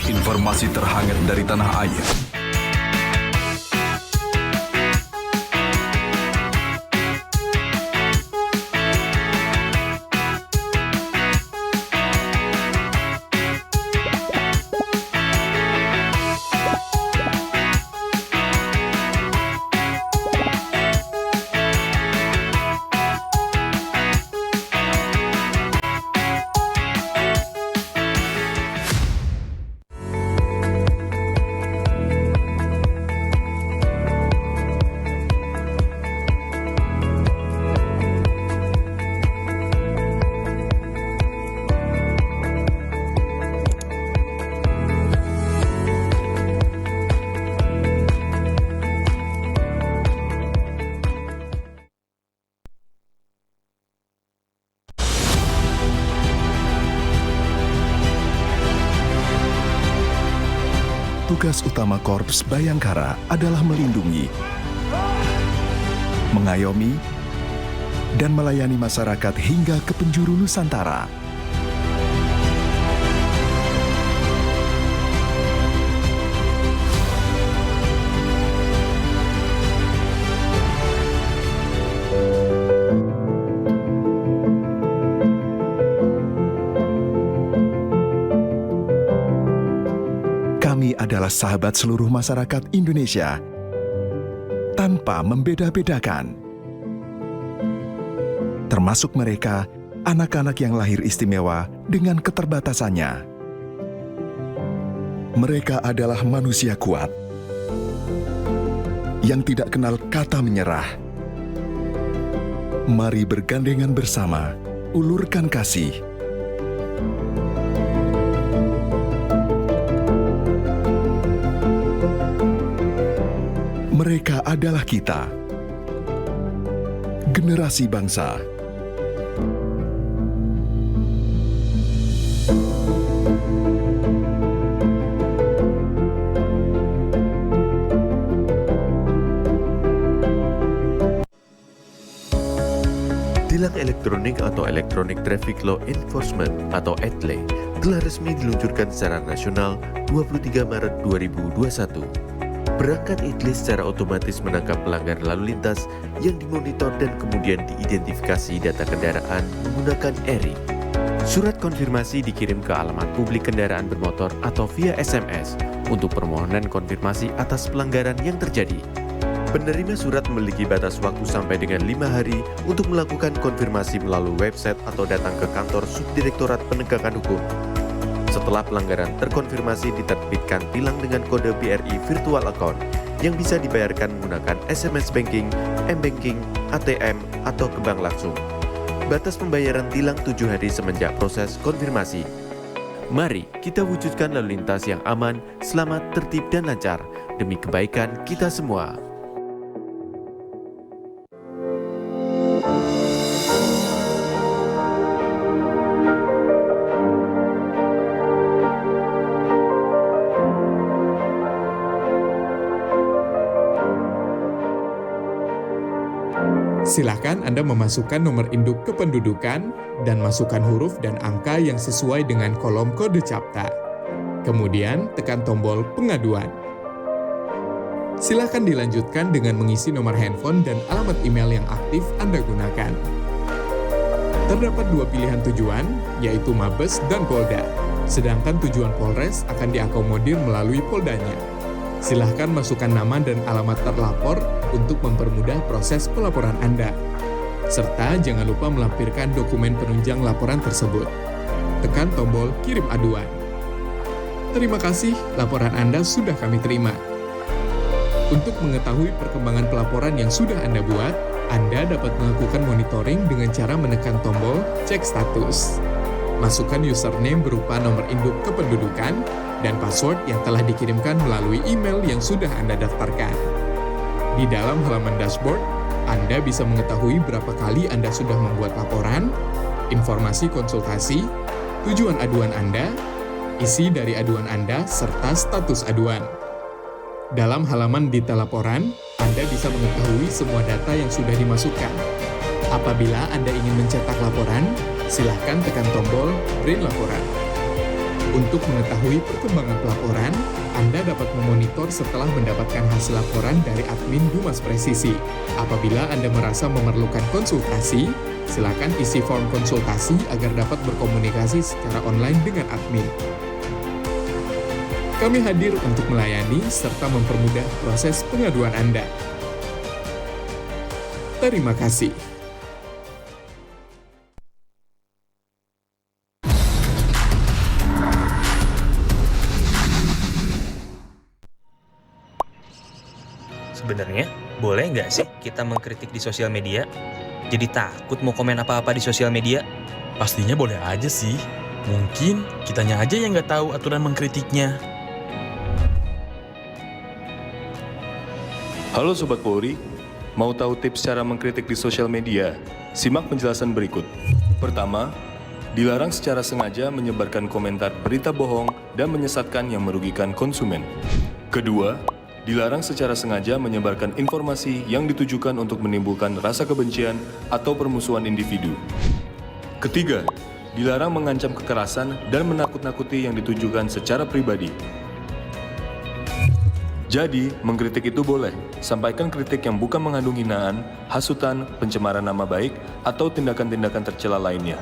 Informasi terhangat dari tanah air. Tugas utama Korps Bayangkara adalah melindungi, mengayomi, dan melayani masyarakat hingga ke penjuru Nusantara. Kami adalah sahabat seluruh masyarakat Indonesia, tanpa membeda-bedakan. Termasuk mereka, anak-anak yang lahir istimewa dengan keterbatasannya. Mereka adalah manusia kuat, yang tidak kenal kata menyerah. Mari bergandengan bersama, ulurkan kasih. Mereka adalah kita, generasi bangsa. Tilang elektronik atau Electronic Traffic Law Enforcement atau ETLE telah resmi diluncurkan secara nasional 23 Maret 2021. Perangkat ETLE secara otomatis menangkap pelanggar lalu lintas yang dimonitor dan kemudian diidentifikasi data kendaraan menggunakan ERI. Surat konfirmasi dikirim ke alamat publik kendaraan bermotor atau via SMS untuk permohonan konfirmasi atas pelanggaran yang terjadi. Penerima surat memiliki batas waktu sampai dengan 5 hari untuk melakukan konfirmasi melalui website atau datang ke kantor Subdirektorat Penegakan Hukum. Setelah pelanggaran terkonfirmasi, diterbitkan tilang dengan kode BRI Virtual Account yang bisa dibayarkan menggunakan SMS Banking, M-Banking, ATM, atau ke bank langsung. Batas pembayaran tilang 7 hari semenjak proses konfirmasi. Mari kita wujudkan lalu lintas yang aman, selamat, tertib, dan lancar demi kebaikan kita semua. Silakan Anda memasukkan nomor induk kependudukan dan masukkan huruf dan angka yang sesuai dengan kolom kode CAPTA. Kemudian tekan tombol pengaduan. Silakan dilanjutkan dengan mengisi nomor handphone dan alamat email yang aktif Anda gunakan. Terdapat 2 pilihan tujuan, yaitu Mabes dan Polda. Sedangkan tujuan Polres akan diakomodir melalui Poldanya. Silahkan masukkan nama dan alamat terlapor untuk mempermudah proses pelaporan Anda. Serta jangan lupa melampirkan dokumen penunjang laporan tersebut. Tekan tombol kirim aduan. Terima kasih, laporan Anda sudah kami terima. Untuk mengetahui perkembangan pelaporan yang sudah Anda buat, Anda dapat melakukan monitoring dengan cara menekan tombol cek status. Masukkan username berupa nomor induk kependudukan dan password yang telah dikirimkan melalui email yang sudah Anda daftarkan. Di dalam halaman dashboard, Anda bisa mengetahui berapa kali Anda sudah membuat laporan, informasi konsultasi, tujuan aduan Anda, isi dari aduan Anda, serta status aduan. Dalam halaman detail laporan, Anda bisa mengetahui semua data yang sudah dimasukkan. Apabila Anda ingin mencetak laporan, silahkan tekan tombol print laporan. Untuk mengetahui perkembangan pelaporan, Anda dapat memonitor setelah mendapatkan hasil laporan dari admin Humas Presisi. Apabila Anda merasa memerlukan konsultasi, silakan isi form konsultasi agar dapat berkomunikasi secara online dengan admin. Kami hadir untuk melayani serta mempermudah proses pengaduan Anda. Terima kasih. Sebenarnya, boleh nggak sih kita mengkritik di sosial media? Jadi takut mau komen apa-apa di sosial media? Pastinya boleh aja sih. Mungkin kitanya aja yang nggak tahu aturan mengkritiknya. Halo Sobat Polri, mau tahu tips cara mengkritik di sosial media? Simak penjelasan berikut. Pertama, dilarang secara sengaja menyebarkan komentar berita bohong dan menyesatkan yang merugikan konsumen. Kedua, dilarang secara sengaja menyebarkan informasi yang ditujukan untuk menimbulkan rasa kebencian atau permusuhan individu. Ketiga, dilarang mengancam kekerasan dan menakut-nakuti yang ditujukan secara pribadi. Jadi, mengkritik itu boleh. Sampaikan kritik yang bukan mengandung hinaan, hasutan, pencemaran nama baik, atau tindakan-tindakan tercela lainnya.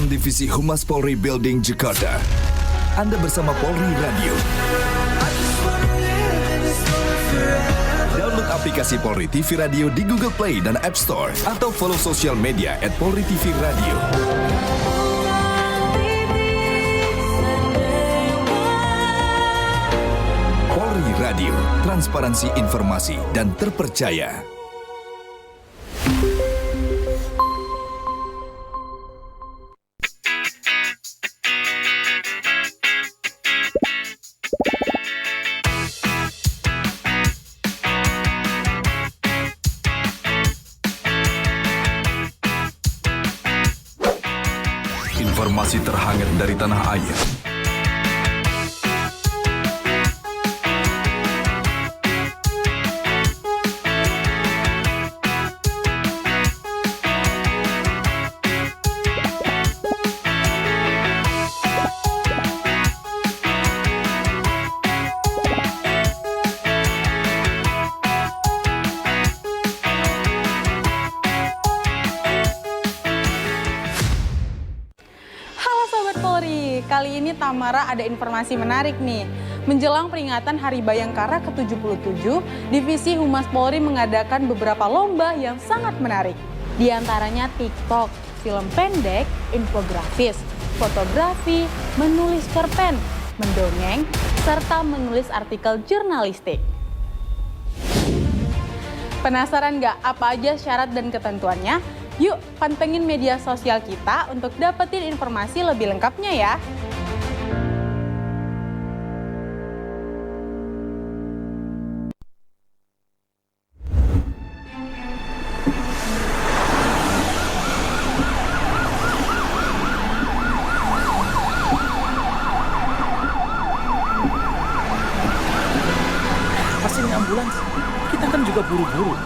From Divisi Humas Polri Building Jakarta, Anda bersama Polri Radio. Download aplikasi Polri TV Radio di Google Play dan App Store atau follow sosial media @Polri TV Radio. Polri Radio, transparansi informasi dan terpercaya. Informasi terhangat dari tanah air. Kali ini Tamara ada informasi menarik nih. Menjelang peringatan Hari Bayangkara ke-77, Divisi Humas Polri mengadakan beberapa lomba yang sangat menarik. Di antaranya TikTok, film pendek, infografis, fotografi, menulis cerpen, mendongeng, serta menulis artikel jurnalistik. Penasaran nggak apa aja syarat dan ketentuannya? Yuk pantengin media sosial kita untuk dapetin informasi lebih lengkapnya ya. Pasti ini ambulans. Kita kan juga buru-buru.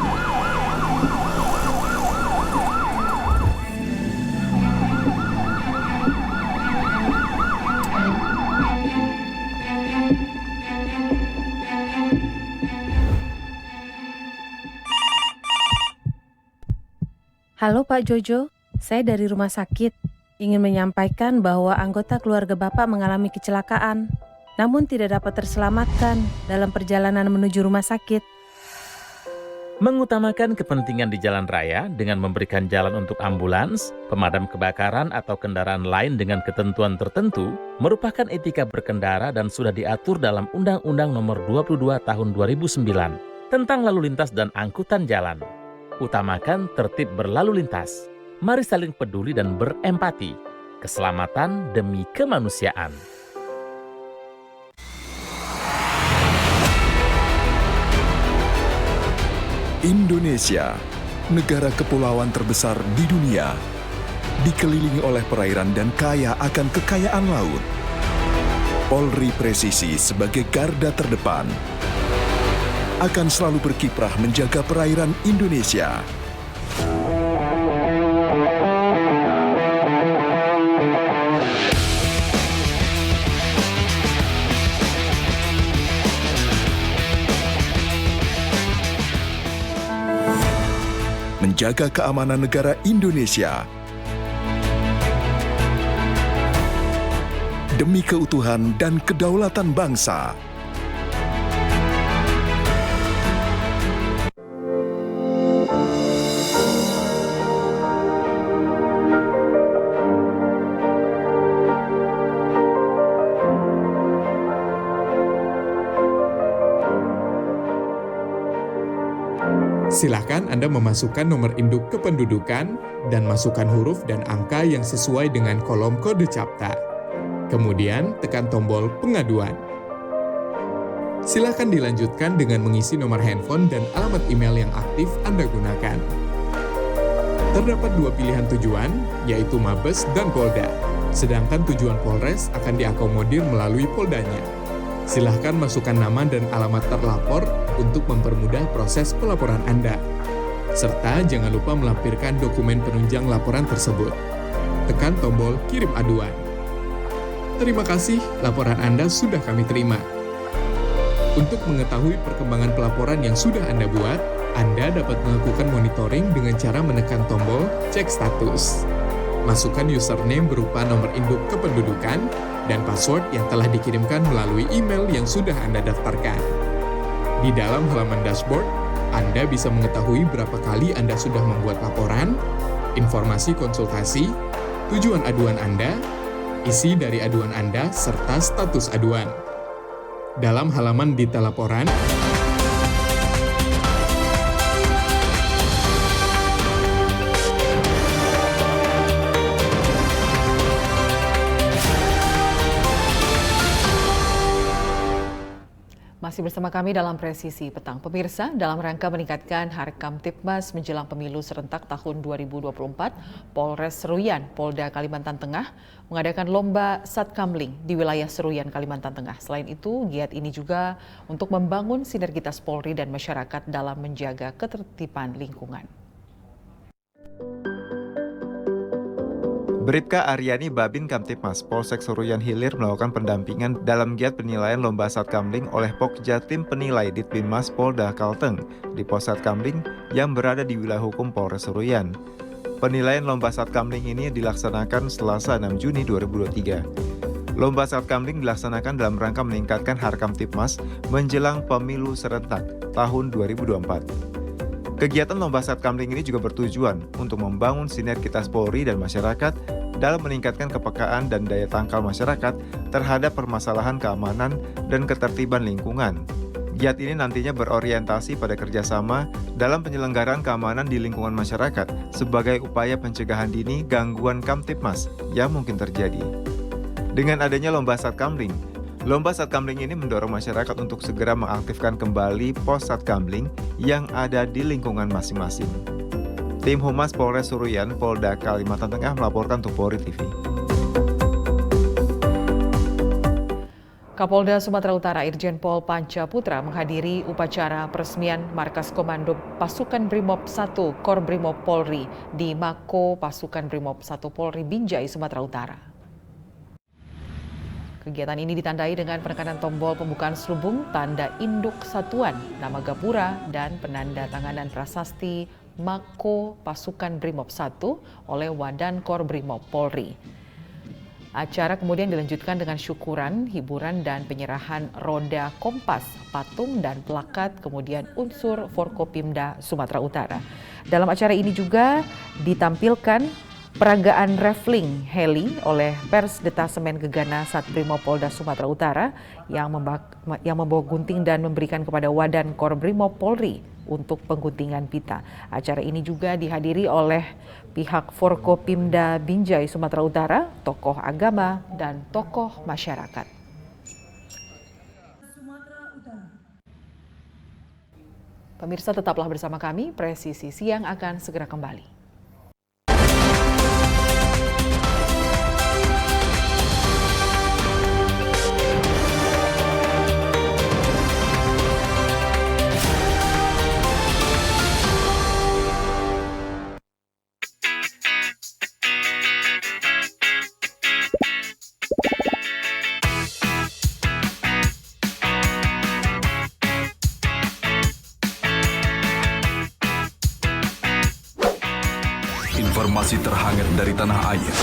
Halo Pak Jojo, saya dari rumah sakit. Ingin menyampaikan bahwa anggota keluarga Bapak mengalami kecelakaan, namun tidak dapat terselamatkan dalam perjalanan menuju rumah sakit. Mengutamakan kepentingan di jalan raya dengan memberikan jalan untuk ambulans, pemadam kebakaran atau kendaraan lain dengan ketentuan tertentu merupakan etika berkendara dan sudah diatur dalam Undang-Undang Nomor 22 Tahun 2009 tentang lalu lintas dan angkutan jalan. Utamakan tertib berlalu lintas. Mari saling peduli dan berempati. Keselamatan demi kemanusiaan. Indonesia, negara kepulauan terbesar di dunia, dikelilingi oleh perairan dan kaya akan kekayaan laut. Polri Presisi sebagai garda terdepan akan selalu berkiprah menjaga perairan Indonesia. Menjaga keamanan negara Indonesia demi keutuhan dan kedaulatan bangsa. Silakan Anda memasukkan nomor induk kependudukan dan masukkan huruf dan angka yang sesuai dengan kolom kode CAPTA. Kemudian tekan tombol pengaduan. Silakan dilanjutkan dengan mengisi nomor handphone dan alamat email yang aktif Anda gunakan. Terdapat dua pilihan tujuan, yaitu Mabes dan Polda. Sedangkan tujuan Polres akan diakomodir melalui Poldanya. Silahkan masukkan nama dan alamat terlapor untuk mempermudah proses pelaporan Anda. Serta jangan lupa melampirkan dokumen penunjang laporan tersebut. Tekan tombol kirim aduan. Terima kasih, laporan Anda sudah kami terima. Untuk mengetahui perkembangan pelaporan yang sudah Anda buat, Anda dapat melakukan monitoring dengan cara menekan tombol cek status. Masukkan username berupa nomor induk kependudukan dan password yang telah dikirimkan melalui email yang sudah Anda daftarkan. Di dalam halaman dashboard, Anda bisa mengetahui berapa kali Anda sudah membuat laporan, informasi konsultasi, tujuan aduan Anda, isi dari aduan Anda, serta status aduan. Dalam halaman detail laporan, masih bersama kami dalam Presisi Petang. Pemirsa, dalam rangka meningkatkan Harkam Tipmas menjelang pemilu serentak tahun 2024, Polres Seruyan, Polda Kalimantan Tengah, mengadakan lomba Satkamling di wilayah Seruyan, Kalimantan Tengah. Selain itu, giat ini juga untuk membangun sinergitas Polri dan masyarakat dalam menjaga ketertiban lingkungan. Bribka Aryani Babin Kamtipmas Polsek Seruyan Hilir melakukan pendampingan dalam giat penilaian lomba Satkamling oleh Pokja Tim Penilai Ditbinmas Polda Kalteng di pos Satkamling yang berada di wilayah hukum Polres Seruyan. Penilaian lomba Satkamling ini dilaksanakan Selasa 6 Juni 2023. Lomba Satkamling dilaksanakan dalam rangka meningkatkan Harkam Tipmas menjelang pemilu serentak tahun 2024. Kegiatan lomba Satkamling ini juga bertujuan untuk membangun sinergitas Polri dan masyarakat dalam meningkatkan kepekaan dan daya tangkal masyarakat terhadap permasalahan keamanan dan ketertiban lingkungan. Giat ini nantinya berorientasi pada kerjasama dalam penyelenggaraan keamanan di lingkungan masyarakat sebagai upaya pencegahan dini gangguan Kamtipmas yang mungkin terjadi. Dengan adanya lomba Satkamling ini mendorong masyarakat untuk segera mengaktifkan kembali pos Satkamling yang ada di lingkungan masing-masing. Tim Humas Polres Seruyan, Polda Kalimantan Tengah melaporkan untuk Polri TV. Kapolda Sumatera Utara Irjen Pol Panca Putra menghadiri upacara peresmian Markas Komando Pasukan Brimob 1 Kor Brimob Polri di Mako Pasukan Brimob 1 Polri Binjai, Sumatera Utara. Kegiatan ini ditandai dengan penekanan tombol pembukaan selubung, tanda induk satuan, nama gapura, dan penanda tanganan prasasti Mako Pasukan Brimob 1 oleh Wadan Kor Brimob Polri. Acara kemudian dilanjutkan dengan syukuran, hiburan, dan penyerahan roda kompas, patung, dan plakat, kemudian unsur Forkopimda Sumatera Utara. Dalam acara ini juga ditampilkan peragaan rafling heli oleh Pers Detasemen Gegana Satbrimob Polda Sumatera Utara yang membawa gunting dan memberikan kepada Wadan Kor Brimob Polri untuk pengguntingan pita. Acara ini juga dihadiri oleh pihak Forkopimda Binjai Sumatera Utara, tokoh agama, dan tokoh masyarakat. Pemirsa, tetaplah bersama kami, Presisi Siang akan segera kembali. Informasi terhangat dari tanah air.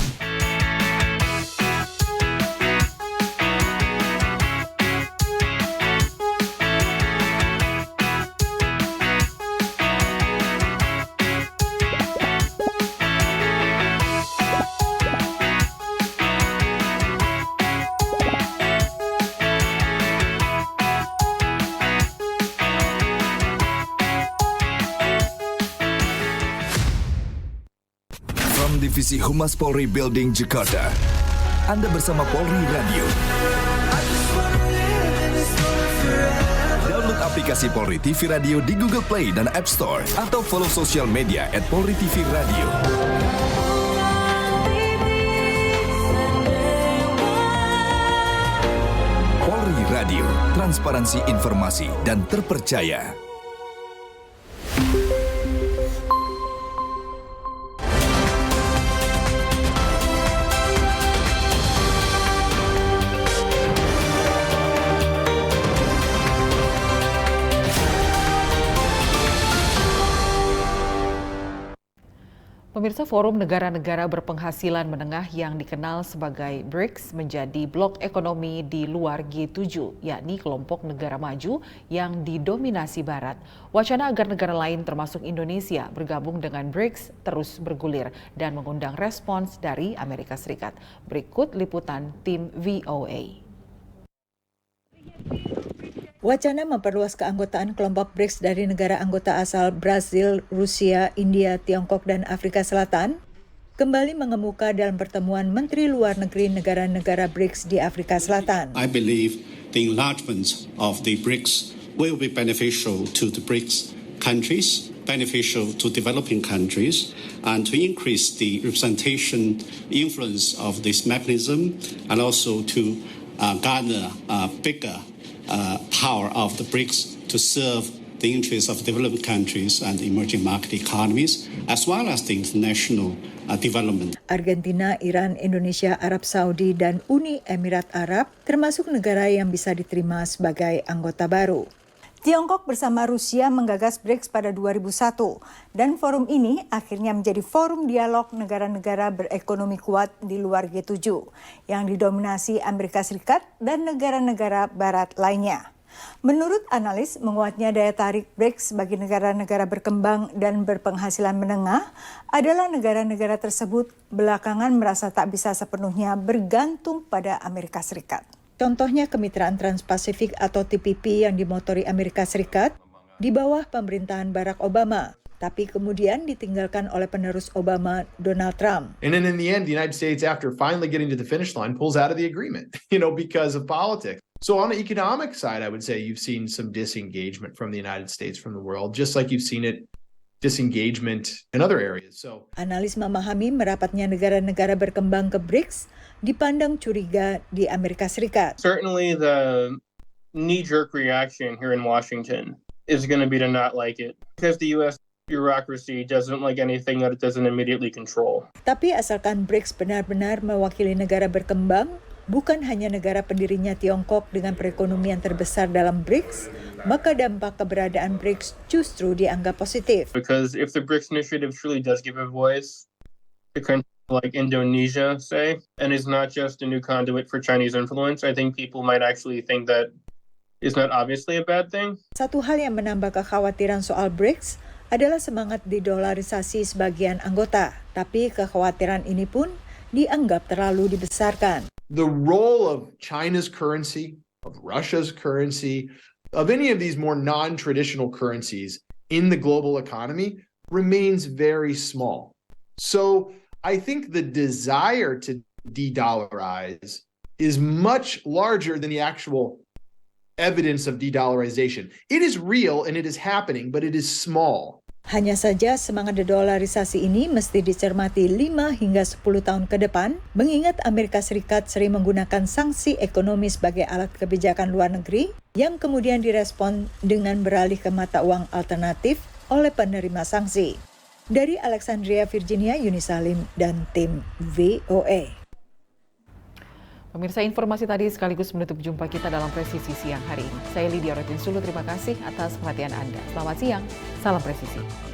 Divisi Humas Polri Building Jakarta. Anda bersama Polri Radio. Download aplikasi Polri TV Radio di Google Play dan App Store atau follow sosial media @Polri TV Radio. Polri Radio, transparansi informasi dan terpercaya. Pemirsa, Forum Negara-Negara Berpenghasilan Menengah yang dikenal sebagai BRICS menjadi blok ekonomi di luar G7, yakni kelompok negara maju yang didominasi Barat. Wacana agar negara lain termasuk Indonesia bergabung dengan BRICS terus bergulir dan mengundang respons dari Amerika Serikat. Berikut liputan tim VOA. Wacana memperluas keanggotaan kelompok BRICS dari negara anggota asal Brasil, Rusia, India, Tiongkok, dan Afrika Selatan kembali mengemuka dalam pertemuan Menteri Luar Negeri negara-negara BRICS di Afrika Selatan. I believe the enlargement of the BRICS will be beneficial to the BRICS countries, beneficial to developing countries, and to increase the representation influence of this mechanism, and also to garner bigger power of the BRICS to serve the interests of developed countries and emerging market economies, as well as the international development. Argentina, Iran, Indonesia, Arab Saudi, dan Uni Emirat Arab termasuk negara yang bisa diterima sebagai anggota baru. Tiongkok bersama Rusia menggagas BRICS pada 2001 dan forum ini akhirnya menjadi forum dialog negara-negara berekonomi kuat di luar G7 yang didominasi Amerika Serikat dan negara-negara barat lainnya. Menurut analis, menguatnya daya tarik BRICS bagi negara-negara berkembang dan berpenghasilan menengah adalah negara-negara tersebut belakangan merasa tak bisa sepenuhnya bergantung pada Amerika Serikat. Contohnya kemitraan Trans-Pasifik atau TPP yang dimotori Amerika Serikat di bawah pemerintahan Barack Obama, tapi kemudian ditinggalkan oleh penerus Obama, Donald Trump. And then in the end, the United States, after finally getting to the finish line, pulls out of the agreement, because of politics. So on the economic side, I would say you've seen some disengagement from the United States from the world, just like you've seen it disengagement in other areas. So analis memahami merapatnya negara-negara berkembang ke BRICS dipandang curiga di Amerika Serikat. Certainly the knee-jerk reaction here in Washington is going to be to not like it because the U.S. bureaucracy doesn't like anything that it doesn't immediately control. Tapi asalkan BRICS benar-benar mewakili negara berkembang, bukan hanya negara pendirinya Tiongkok dengan perekonomian terbesar dalam BRICS, maka dampak keberadaan BRICS justru dianggap positif. Because if the BRICS initiative truly does give a voice to countries like Indonesia, say, and is not just a new conduit for Chinese influence, I think people might actually think that is not obviously a bad thing. Satu hal yang menambah kekhawatiran soal BRICS adalah semangat didolarisasi sebagian anggota, tapi kekhawatiran ini pun dianggap terlalu dibesarkan. The role of China's currency, of Russia's currency, of any of these more non-traditional currencies in the global economy remains very small. So I think the desire to de-dollarize is much larger than the actual evidence of de-dollarization. It is real and it is happening, but it is small. Hanya saja semangat dedolarisasi ini mesti dicermati 5 hingga 10 tahun ke depan, mengingat Amerika Serikat sering menggunakan sanksi ekonomi sebagai alat kebijakan luar negeri yang kemudian direspon dengan beralih ke mata uang alternatif oleh penerima sanksi. Dari Alexandria, Virginia, Yuni Salim, dan tim VOA. Pemirsa, informasi tadi sekaligus menutup jumpa kita dalam Presisi Siang hari ini. Saya Lydia Rotinsulu, terima kasih atas perhatian Anda. Selamat siang, salam presisi.